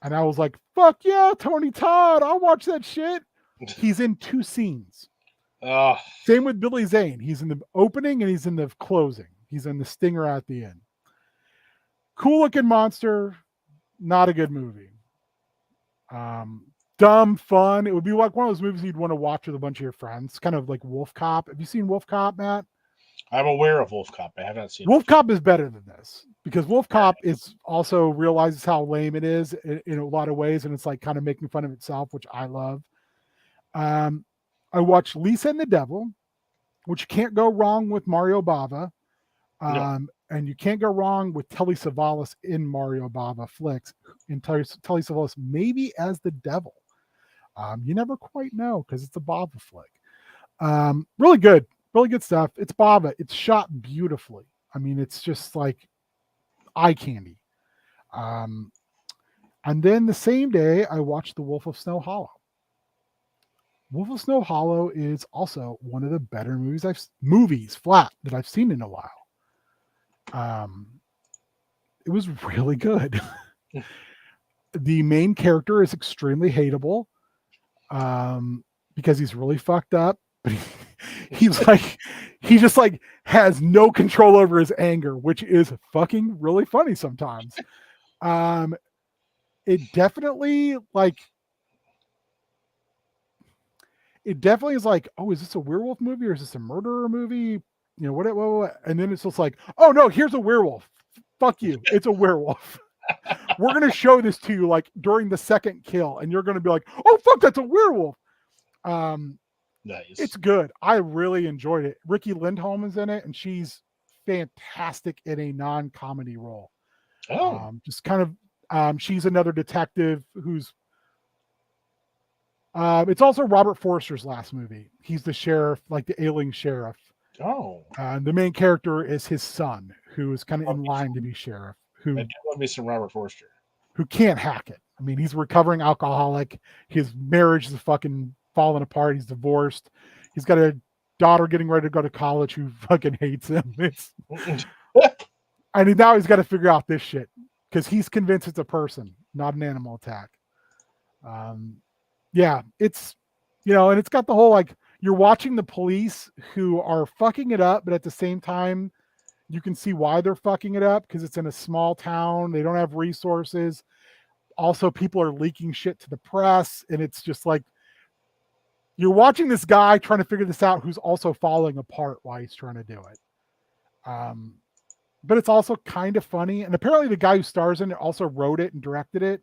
And I was like, fuck yeah, Tony Todd, I'll watch that shit. He's in 2 scenes. Same with Billy Zane. He's in the opening and he's in the closing. He's in the stinger at the end. Cool looking monster, not a good movie. Dumb, fun. It would be like one of those movies you'd want to watch with a bunch of your friends. Kind of like Wolf Cop. Have you seen Wolf Cop, Matt? I'm aware of Wolf Cop. I have not seen Wolf Cop is better than this, because Wolf Cop is also realizes how lame it is in a lot of ways, and it's like kind of making fun of itself, which I love. I watched Lisa and the Devil, which can't go wrong with Mario Bava. No. And you can't go wrong with Telly Savalas in Mario Bava flicks, and Telly Savalas maybe as the devil. You never quite know because it's a Bava flick. Really good stuff. It's Bava. It's shot beautifully. I mean, it's just like eye candy. And then the same day, I watched The Wolf of Snow Hollow. Wolf of Snow Hollow is also one of the better movies flat that I've seen in a while. It was really good. The main character is extremely hateable, because he's really fucked up, but he just like has no control over his anger, which is fucking really funny sometimes. It definitely is like, oh, is this a werewolf movie or is this a murderer movie? You know, what? And then it's just like, oh no, here's a werewolf. Fuck you. It's a werewolf. We're going to show this to you like during the second kill, and you're going to be like, oh fuck, that's a werewolf. Nice. It's good. I really enjoyed it. Ricky Lindholm is in it, and she's fantastic in a non-comedy role. Oh, just kind of, she's another detective who's. It's also Robert Forster's last movie. He's the sheriff, like the ailing sheriff. Oh. The main character is his son, who is kind of in line to be sheriff. I do love me some Robert Forster. Who can't hack it. I mean, he's a recovering alcoholic. His marriage is fucking falling apart. He's divorced. He's got a daughter getting ready to go to college who fucking hates him. And now he's got to figure out this shit because he's convinced it's a person, not an animal attack. Yeah, it's, and it's got the whole, like, you're watching the police who are fucking it up, but at the same time, you can see why they're fucking it up because it's in a small town. They don't have resources. Also, people are leaking shit to the press. And it's just like, you're watching this guy trying to figure this out who's also falling apart while he's trying to do it. But it's also kind of funny. And apparently the guy who stars in it also wrote it and directed it.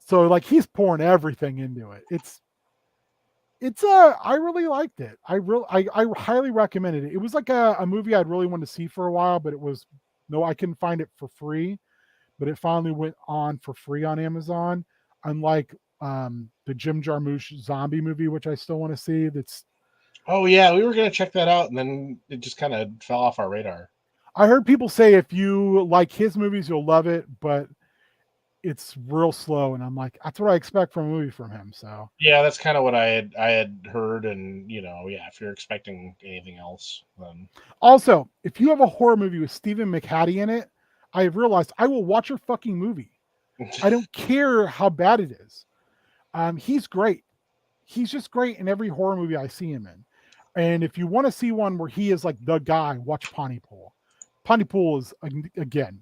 So like he's pouring everything into it. I really liked it. I highly recommended it. It was like a movie I'd really wanted to see for a while, but I couldn't find it for free, but it finally went on for free on Amazon. Unlike the Jim Jarmusch zombie movie, which I still want to see. Oh yeah, we were gonna check that out, and then it just kind of fell off our radar. I heard people say if you like his movies, you'll love it, but it's real slow, and I'm like, that's what I expect from a movie from him. So yeah, that's kind of what I had heard, and if you're expecting anything else, then also if you have a horror movie with Stephen McHattie in it, I have realized I will watch your fucking movie. I don't care how bad it is. He's great. He's just great in every horror movie I see him in. And if you want to see one where he is like the guy, watch Pontypool. Pontypool is, again,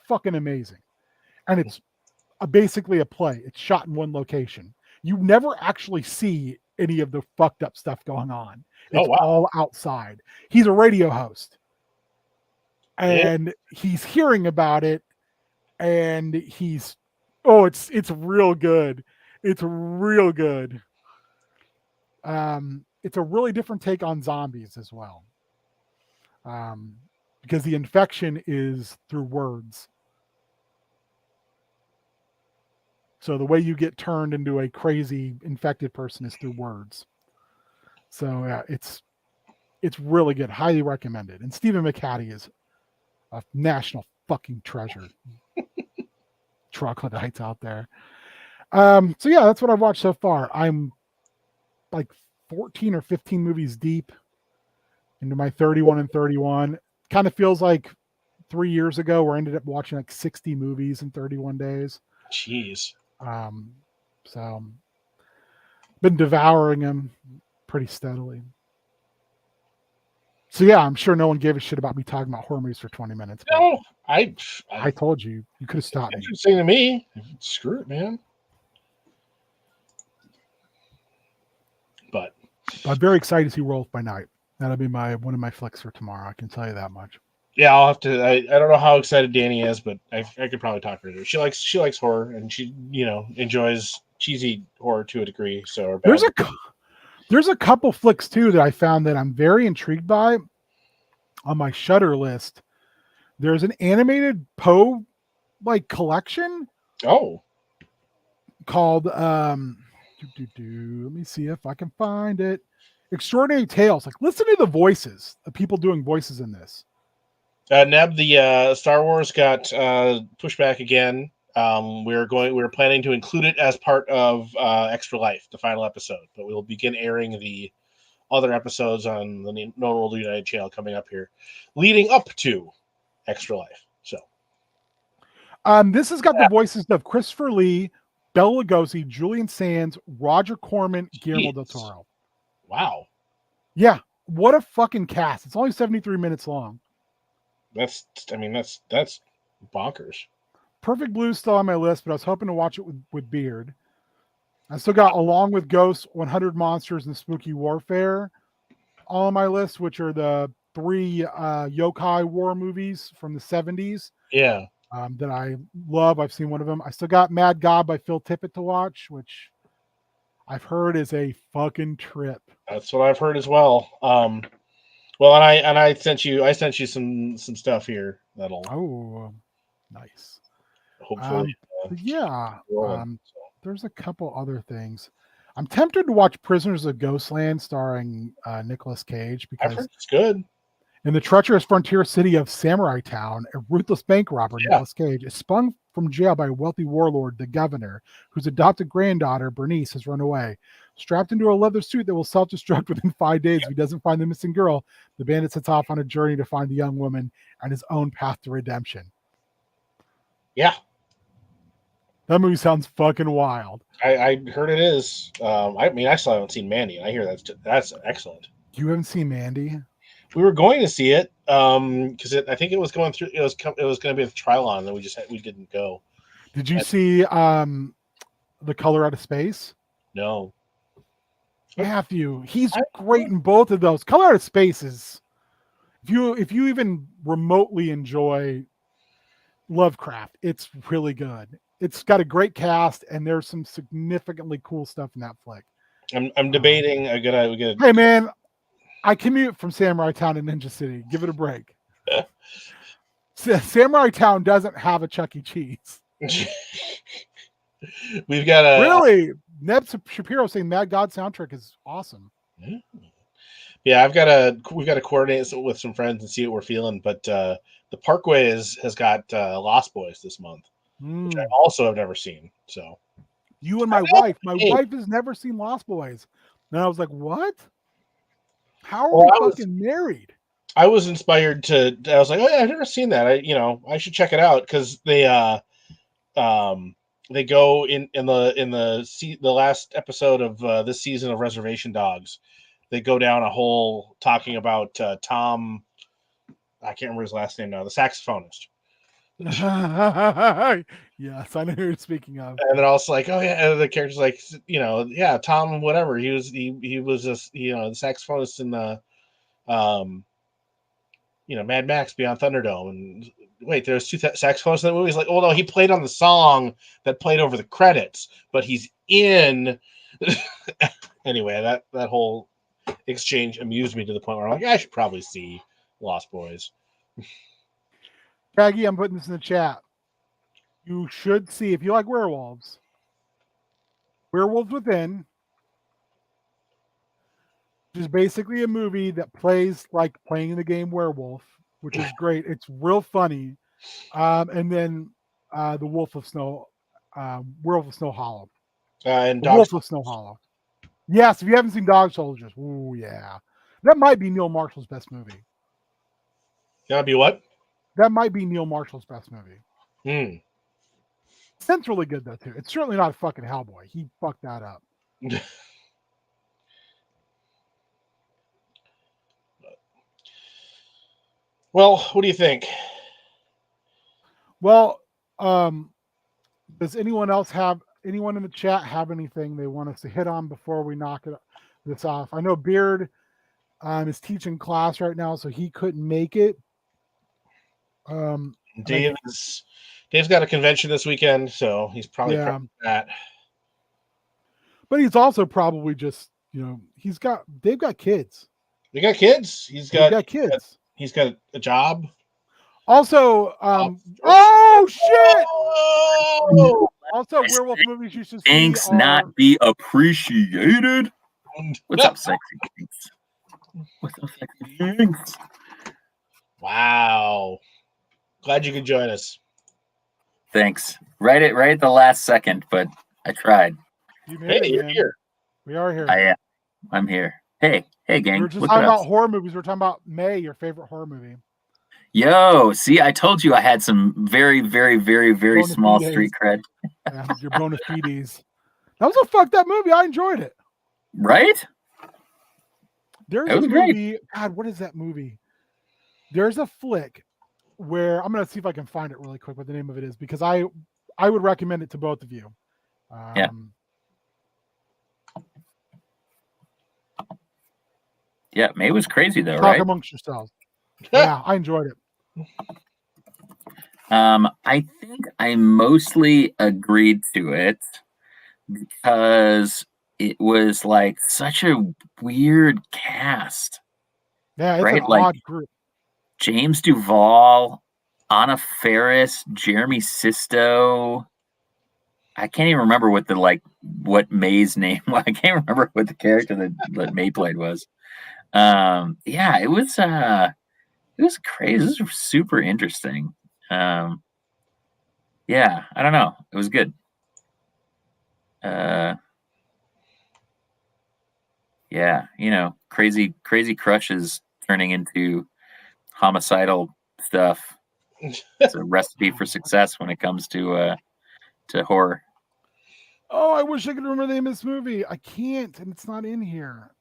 fucking amazing. And it's basically a play. It's shot in one location. You never actually see any of the fucked up stuff going on. It's all outside. He's a radio host. And he's hearing about it. And it's real good. It's real good. It's a really different take on zombies as well. Because the infection is through words. So the way you get turned into a crazy infected person is through words. So yeah, it's really good. Highly recommended. And Stephen McHattie is a national fucking treasure. Troglodytes out there. So yeah, that's what I've watched so far. I'm like 14 or 15 movies deep into my 31 and 31. Kind of feels like 3 years ago where I ended up watching like 60 movies in 31 days. Jeez. So been devouring them pretty steadily. So yeah, I'm sure no one gave a shit about me talking about horror movies for 20 minutes. No, I told you could have stopped me. Saying to me, screw it, man. But I'm very excited to see Werewolf by Night. That'll be one of my flicks for tomorrow. I can tell you that much. Yeah, I'll have to. I don't know how excited Danny is, but I could probably talk her into it. She likes horror, and she enjoys cheesy horror to a degree. So there's a couple flicks too that I found that I'm very intrigued by. on my Shudder list. There's an animated Poe like collection Oh, called let me see if I can find it. Extraordinary Tales. Like, listen to the voices, the people doing voices in this. Neb, the Star Wars got pushed back again. We're planning to include it as part of Extra Life, the final episode, but we will begin airing the other episodes on the No World United channel coming up here, leading up to Extra Life. So, This has got the voices of Christopher Lee, Bela Lugosi, Julian Sands, Roger Corman, Guillermo del Toro. Wow. Yeah, what a fucking cast. It's only 73 minutes long. That's bonkers. Perfect Blue's still on my list, but I was hoping to watch it with Beard. I still got Along with Ghosts, 100 Monsters, and Spooky Warfare all on my list, which are the 3 yokai war movies from the 70s. Yeah. That I love. I've seen one of them. I still got Mad God by Phil Tippett to watch, which I've heard is a fucking trip. That's what I've heard as well. Well, and I sent you some stuff here that'll Nice. hopefully there's a couple other things. I'm tempted to watch Prisoners of Ghostland starring Nicolas Cage I've heard because it's good. in the treacherous frontier city of Samurai Town, a ruthless bank robber, Nicolas Cage, is spun from jail by a wealthy warlord, the governor, whose adopted granddaughter, Bernice, has run away. Strapped into a leather suit that will self-destruct within 5 days if he doesn't find the missing girl, the bandit sets off on a journey to find the young woman and his own path to redemption. Yeah. That movie sounds fucking wild. I heard it is. I mean, I still haven't seen Mandy, and I hear that's excellent. You haven't seen Mandy? We were going to see it because I think it was going through. It was going to be a trial on, and we didn't go. Did you see The Color Out of Space? No. Matthew, he's great in both of those. Color Out of Space is, if you even remotely enjoy Lovecraft, it's really good. It's got a great cast, and there's some significantly cool stuff in that flick. I'm debating. Hey man, I commute from Samurai Town to Ninja City. Give it a break. Samurai Town doesn't have a Chuck E. Cheese. We've got a really. Neb Shapiro saying Mad God soundtrack is awesome. Yeah, we've got to coordinate with some friends and see what we're feeling. But the Parkway has got Lost Boys this month, which I also have never seen. So you and my wife wife has never seen Lost Boys. And I was like, what? How are we fucking married? I was inspired to. I was like, oh yeah, I've never seen that. I should check it out because they go in the last episode of this season of Reservation Dogs. They go down a hole talking about Tom. I can't remember his last name now. The saxophonist. Yes, I know who you're speaking of. And then also like, oh yeah, and the character's like, yeah, Tom, whatever. He was just, the saxophonist in the, Mad Max Beyond Thunderdome. And wait, there's 2 saxophonists in that movie. He's like, oh no, he played on the song that played over the credits, but he's in. Anyway, that whole exchange amused me to the point where I'm like, I should probably see Lost Boys. Craggy, I'm putting this in the chat. You should see, if you like werewolves, Werewolves Within, which is basically a movie that plays like playing the game Werewolf, which is great. It's real funny. And then the Wolf of Snow, Werewolf of Snow Hollow. And Wolf of Snow Hollow. Yes, if you haven't seen Dog Soldiers, ooh yeah, that might be Neil Marshall's best movie. That'd be what? That might be Neil Marshall's best movie. It's really good though too. It's certainly not a fucking Hellboy. He fucked that up. Well, what do you think? Well, does anyone in the chat have anything they want us to hit on before we knock this off? I know Beard is teaching class right now, so he couldn't make it. Dave's got a convention this weekend, so he's probably that. But he's also probably just, they've got kids. They got kids. He's got kids. He's got a job. Also, oh shit! Also, werewolf movies you should see Thanks are not be appreciated. What's up, sexy Binks? What's up, sexy Binks? Wow. Glad you could join us. Thanks. Right at the last second, but I tried. You made it, You're man. here. We are here. I am. I'm here. Hey, gang. We were just look talking at us. about horror movies. We were talking about May, your favorite horror movie. Yo, see, I told you I had some very, very, very, very Bona small fides. street cred. Yeah, your bona fides. That was a fucked up movie. I enjoyed it. Right? There's It a was great. movie. God, what is that movie? There's a flick where I'm gonna see if I can find it really quick. What the name of it is, because I would recommend it to both of you. Yeah. Yeah, May was crazy though, Talk right? amongst yourselves. Yeah, I enjoyed it. I think I mostly agreed to it because it was like such a weird cast. Yeah, it's Right, an like- odd group. James Duvall, Anna Faris, Jeremy Sisto. I can't even remember what May's name was. I can't remember what the character that May played was. Yeah, it was crazy. This was super interesting. Yeah, I don't know. It was good. Yeah, crazy crushes turning into homicidal stuff. It's a recipe for success when it comes to horror. Oh, I wish I could remember the name of this movie. I can't, and it's not in here.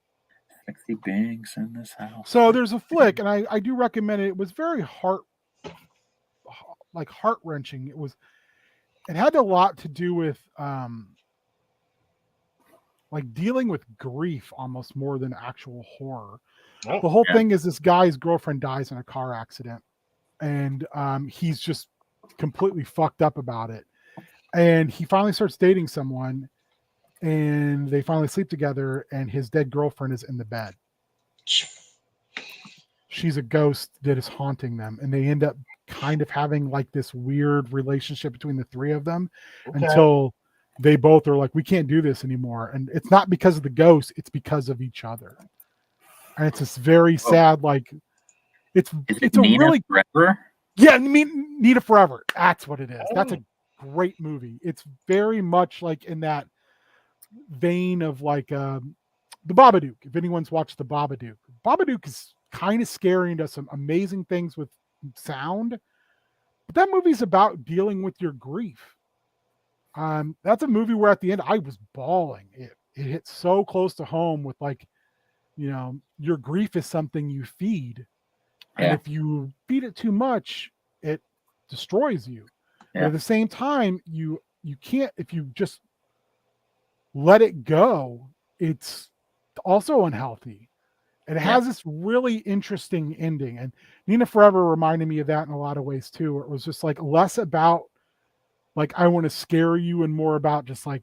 Sexy Banks in this house. So there's a flick, and I do recommend it. It was very heart-wrenching. It had a lot to do with like dealing with grief almost more than actual horror. Oh, The whole yeah. thing is this guy's girlfriend dies in a car accident, and he's just completely fucked up about it. And he finally starts dating someone, and they finally sleep together, and his dead girlfriend is in the bed. She's a ghost that is haunting them, and they end up kind of having like this weird relationship between the three of them Okay. until they both are like, we can't do this anymore. And it's not because of the ghost, it's because of each other. And it's this very sad, like it's Is it it's a Nina really Forever? yeah, I mean, Need It Forever. That's what it is. That's a great movie. It's very much like in that vein of like the Babadook. If anyone's watched the Babadook, Babadook is kind of scary and does some amazing things with sound. But that movie's about dealing with your grief. That's a movie where at the end I was bawling. It hit so close to home with like, your grief is something you feed. And Yeah. if you feed it too much, it destroys you. But Yeah. at the same time, you can't, if you just let it go, it's also unhealthy. And it Yeah. has this really interesting ending. And Nina Forever reminded me of that in a lot of ways too, where it was just like less about like I want to scare you and more about just like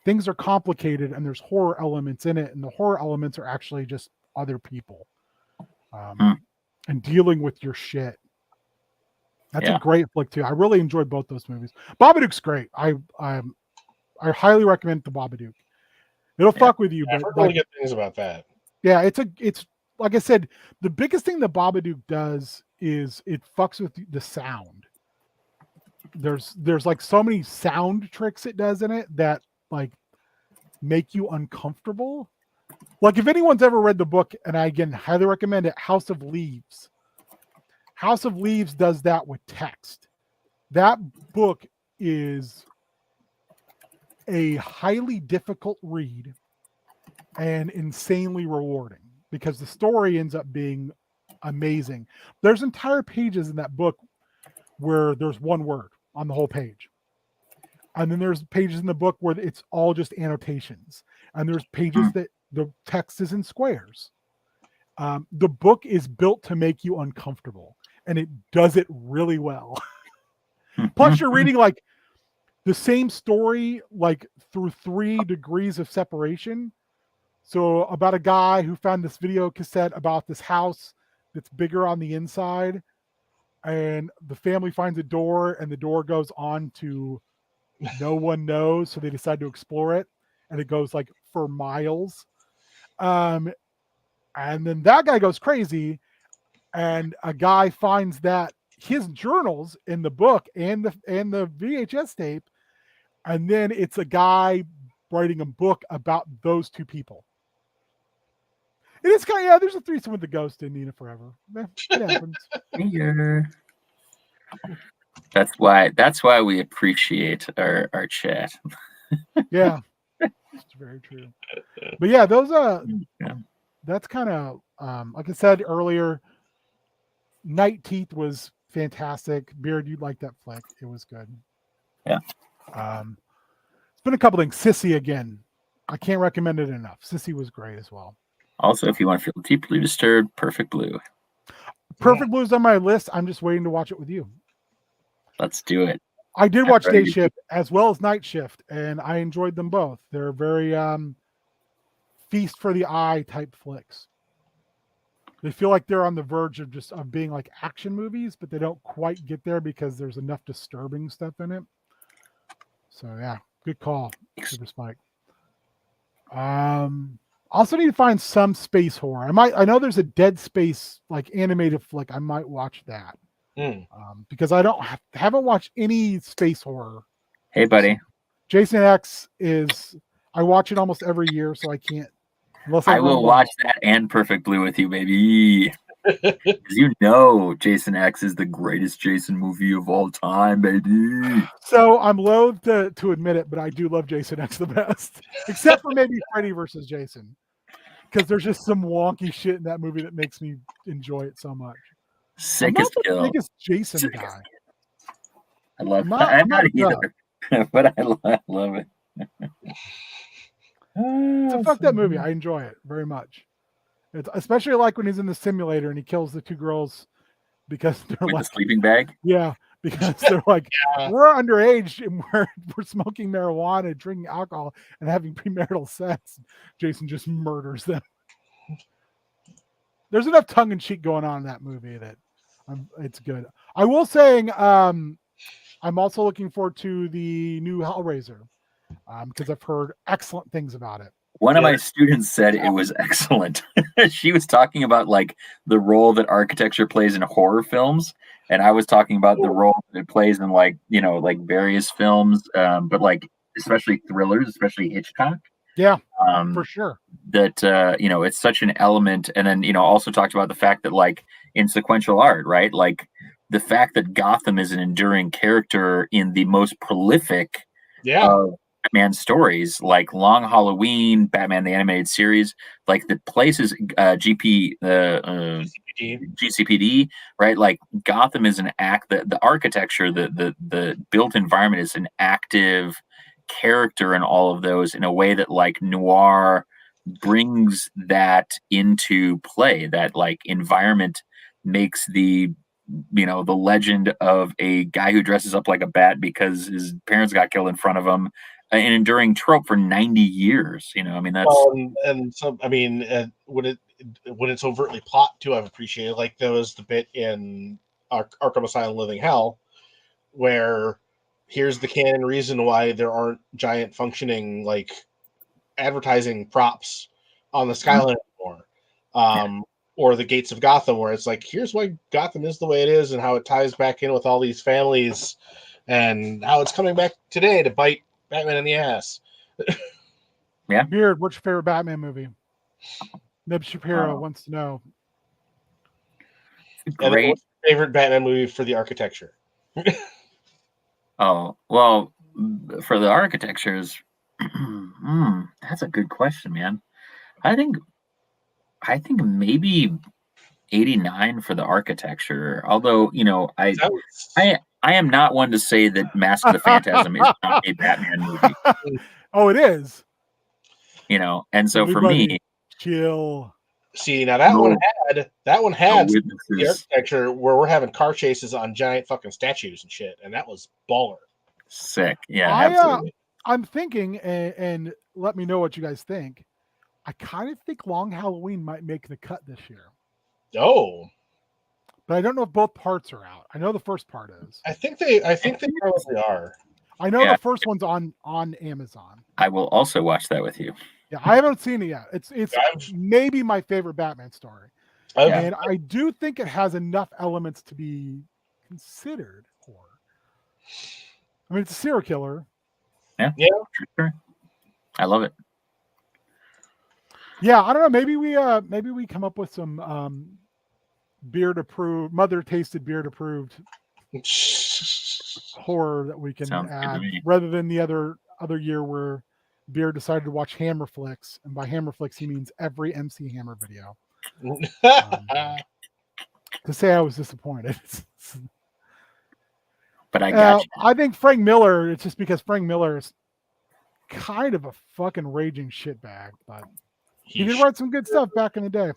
things are complicated and there's horror elements in it, and the horror elements are actually just other people and dealing with your shit. That's Yeah. a great flick too. I really enjoyed both those movies. Babadook's great. I highly recommend the Babadook. It'll Yeah. fuck with you, I've but heard like, really good things about that. yeah, it's like I said, the biggest thing the Babadook does is it fucks with the sound. There's like so many sound tricks it does in it that like make you uncomfortable. Like if anyone's ever read the book, and I again highly recommend it, House of Leaves. House of Leaves does that with text. That book is a highly difficult read and insanely rewarding because the story ends up being amazing. There's entire pages in that book where there's one word on the whole page. And then there's pages in the book where it's all just annotations. And there's pages that the text is in squares. The book is built to make you uncomfortable, and it does it really well. Plus, you're reading like the same story, like through 3 degrees of separation. So about a guy who found this video cassette about this house that's bigger on the inside, and the family finds a door, and the door goes on to no one knows, so they decide to explore it, and it goes like for miles. And then that guy goes crazy, and a guy finds that his journals in the book and the VHS tape, and then it's a guy writing a book about those two people. It is kind of, there's a threesome with the ghost in Nina Forever. It happens. Here. That's why we appreciate our chat. Yeah, it's very true. But yeah, those Yeah. that's kind of like I said earlier. Night Teeth was fantastic. Beard, you'd like that flick. It was good. Yeah. It's been a couple things. Sissy again. I can't recommend it enough. Sissy was great as well. Also, if you want to feel deeply disturbed, Perfect Blue. Perfect Blue's on my list. I'm just waiting to watch it with you. Let's do it. I did I'm watch Day ready. Shift as well as Night Shift, and I enjoyed them both. They're very feast for the eye type flicks. They feel like they're on the verge of being like action movies, but they don't quite get there because there's enough disturbing stuff in it. So yeah, good call, Super Spike. Also need to find some space horror. I know there's a Dead Space like animated flick. I might watch that. Because I haven't watched any space horror. Hey, buddy. Jason X is, I watch it almost every year, so I can't. Unless I will watch that and Perfect Blue with you, baby. You know Jason X is the greatest Jason movie of all time, baby. So I'm loath to admit it, but I do love Jason X the best. Except for maybe Freddy versus Jason. Because there's just some wonky shit in that movie that makes me enjoy it so much. Sick I'm as not the kill. biggest Jason Sick guy. I love it. I'm I'm not not either. But I love it. So fuck that movie. I enjoy it very much. It's especially like when he's in the simulator and he kills the two girls because they're With like, the sleeping bag? yeah, because they're like, we're underage and we're smoking marijuana, drinking alcohol, and having premarital sex. Jason just murders them. There's enough tongue in cheek going on in that movie that it's good. I will say, I'm also looking forward to the new Hellraiser because I've heard excellent things about it. One of my students said it was excellent. She was talking about like the role that architecture plays in horror films, and I was talking about the role that it plays in like various films, but like especially thrillers, especially Hitchcock. Yeah, for sure. That it's such an element, and then also talked about the fact that like in sequential art, right? Like the fact that Gotham is an enduring character in the most prolific Batman stories, like Long Halloween, Batman the Animated Series, like the places GCPD, right? Like Gotham is an the architecture, the built environment is an active character in all of those in a way that like noir brings that into play. That like environment makes the the legend of a guy who dresses up like a bat because his parents got killed in front of him an enduring trope for 90 years. I mean, that's and so I mean when it's overtly plot too, I've appreciated. Like there was the bit in Arkham Asylum Living Hell where here's the canon reason why there aren't giant functioning like advertising props on the skyline anymore. Or the Gates of Gotham, where it's like, here's why Gotham is the way it is and how it ties back in with all these families and how it's coming back today to bite Batman in the ass. Yeah. Beard, what's your favorite Batman movie? Nib Shapiro wants to know. Great. What's your favorite Batman movie for the architecture? Oh, well, for the architectures, that's a good question, man. I think maybe 89 for the architecture. Although, I am not one to say that Mask of the Phantasm is not a Batman movie. Oh, it is. And so Everybody for me, chill. See, now that one had the architecture where we're having car chases on giant fucking statues and shit, and that was baller. Sick. Yeah, absolutely. I'm thinking, and let me know what you guys think. I kind of think Long Halloween might make the cut this year. Oh. but I don't know if both parts are out. I know the first part is. I think they probably are. I know Yeah. the first one's on Amazon. I will also watch that with you. Yeah, I haven't seen it yet. It's I've- maybe my favorite Batman story, I've- and I do think it has enough elements to be considered horror. I mean, it's a serial killer. Sure. I love it. Yeah, I don't know. Maybe we come up with some beard approved, mother tasted beard approved horror that we can Sounds good to add, me. rather than the other year where Beard decided to watch Hammer Flicks, and by Hammer Flicks he means every MC Hammer video. To say I was disappointed. But I got you. I think Frank Miller, it's just because Frank Miller is kind of a fucking raging shitbag, but he did write some good stuff back in the day.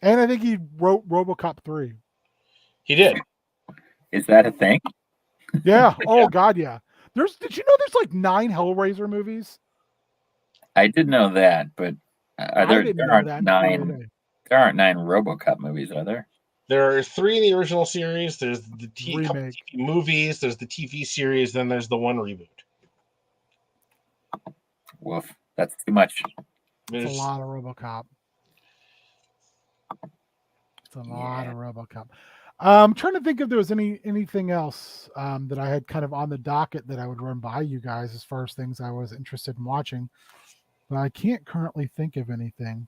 And I think he wrote RoboCop 3. He did. Is that a thing? Yeah. Oh God, yeah. Did you know there's like 9 Hellraiser movies? I did know that, but there aren't until the other 9. day. There aren't 9 RoboCop movies, are there? There are 3 in the original series. There's the couple Remake. TV movies. There's the TV series. Then there's the one reboot. Woof. That's too much. It's a lot of RoboCop. It's a lot of RoboCop. I'm trying to think if there was anything else that I had kind of on the docket that I would run by you guys as far as things I was interested in watching, but I can't currently think of anything.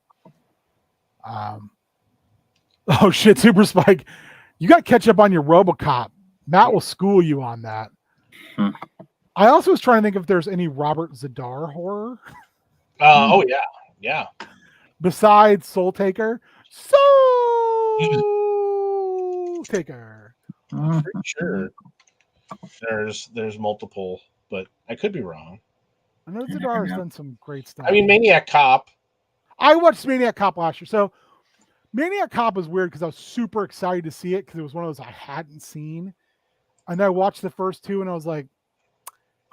Oh shit, Super Spike, you got to catch up on your RoboCop. Matt will school you on that. I also was trying to think if there's any Robert Zadar horror. Oh yeah, yeah. Besides Soul Taker. Soul Taker. I'm pretty sure there's multiple, but I could be wrong. I know Zadar has done some great stuff. I mean, Maniac Cop. I watched Maniac Cop last year. So Maniac Cop was weird because I was super excited to see it because it was one of those I hadn't seen. And I watched the first 2 and I was like,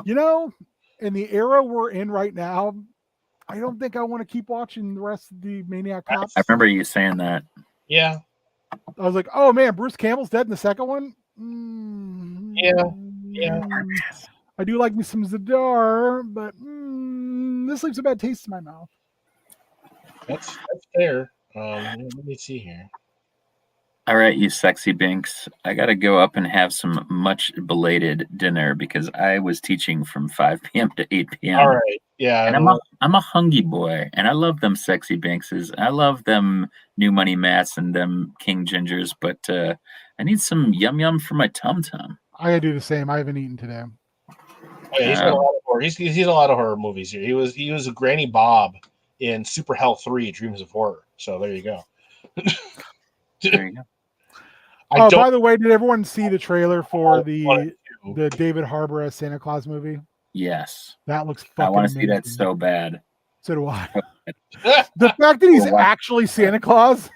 you know, in the era we're in right now, I don't think I want to keep watching the rest of the Maniac Cops. I remember you saying that. Yeah. I was like, oh man, Bruce Campbell's dead in the second one? Yeah. I do like me some Zadar, but this leaves a bad taste in my mouth. That's fair. Let me see here. All right, you sexy binks. I got to go up and have some much belated dinner because I was teaching from 5 p.m. to 8 p.m. All right. Yeah. And I'm a hungry boy, and I love them sexy binkses. I love them New Money Mats and them King Gingers, but I need some yum yum for my tum tum. I gotta do the same. I haven't eaten today. Oh, yeah, he's got a lot of horror. He's a lot of horror movies here. He was a Granny Bob in Super Hell 3: Dreams of Horror. So there you go. There you go. By the way, did everyone see the trailer for the David Harbour as Santa Claus movie? Yes. That looks fucking I want to see that amazing. so bad. So do I. The fact that he's actually Santa Claus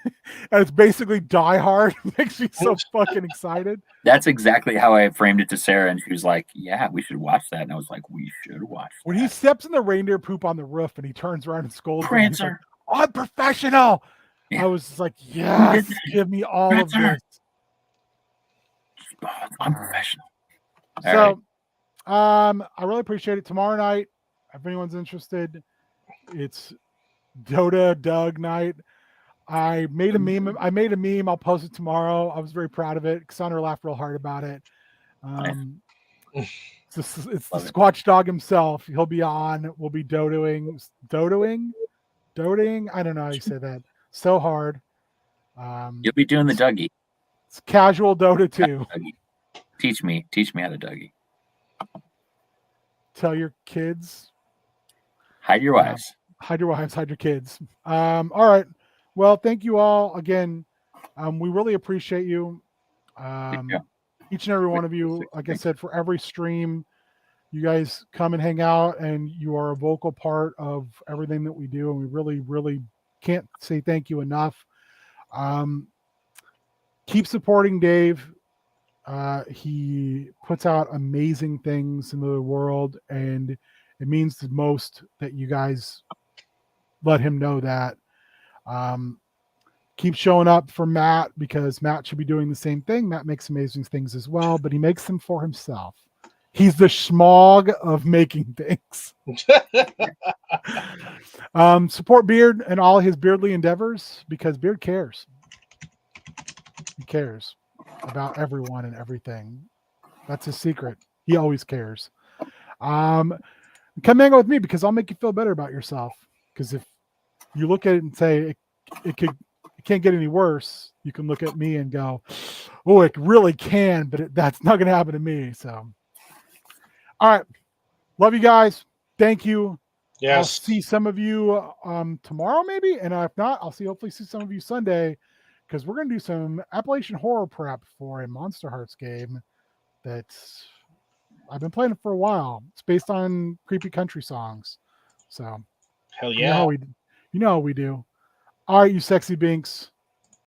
and it's basically Die Hard makes me so fucking excited. That's exactly how I framed it to Sarah, and she was like, "Yeah, we should watch that." And I was like, "We should watch." When he steps in the reindeer poop on the roof and he turns around and scolds him, he's Prancer. like, I'm professional. Yeah. I was just like, yes, give me all of Prancer. this. I'm professional. All So, right. I really appreciate it. Tomorrow night, if anyone's interested, it's Dota Doug night. I made a meme. I'll post it tomorrow. I was very proud of it. Cassandra laughed real hard about it. It's the Squatch Dog himself. He'll be on. We'll be doting. I don't know how you say that. So hard. You'll be doing the Dougie. It's casual Dota too. Dougie. Teach me how to Dougie. Tell your kids. Hide your wives. Hide your wives, hide your kids. All right. Well, thank you all again. We really appreciate you. Each and every one of you, like I said, for every stream, you guys come and hang out and you are a vocal part of everything that we do. And we really, really can't say thank you enough. Keep supporting Dave. He puts out amazing things into the world, and it means the most that you guys let him know that. keep showing up for Matt because Matt should be doing the same thing. Matt makes amazing things as well, but he makes them for himself. He's the schmog of making things. Support Beard and all his beardly endeavors because Beard cares. He cares about everyone and everything. That's his secret. He always cares. Come hang out with me because I'll make you feel better about yourself. Because if you look at it and say it can't get any worse, you can look at me and go, "Oh, it really can," but that's not going to happen to me. So, all right, love you guys. Thank you. Yes. I'll see some of you tomorrow, maybe, and if not, I'll hopefully see some of you Sunday because we're going to do some Appalachian horror prep for a Monster Hearts game that I've been playing for a while. It's based on creepy country songs, so Hell you know yeah. how we do. All right, you sexy binks.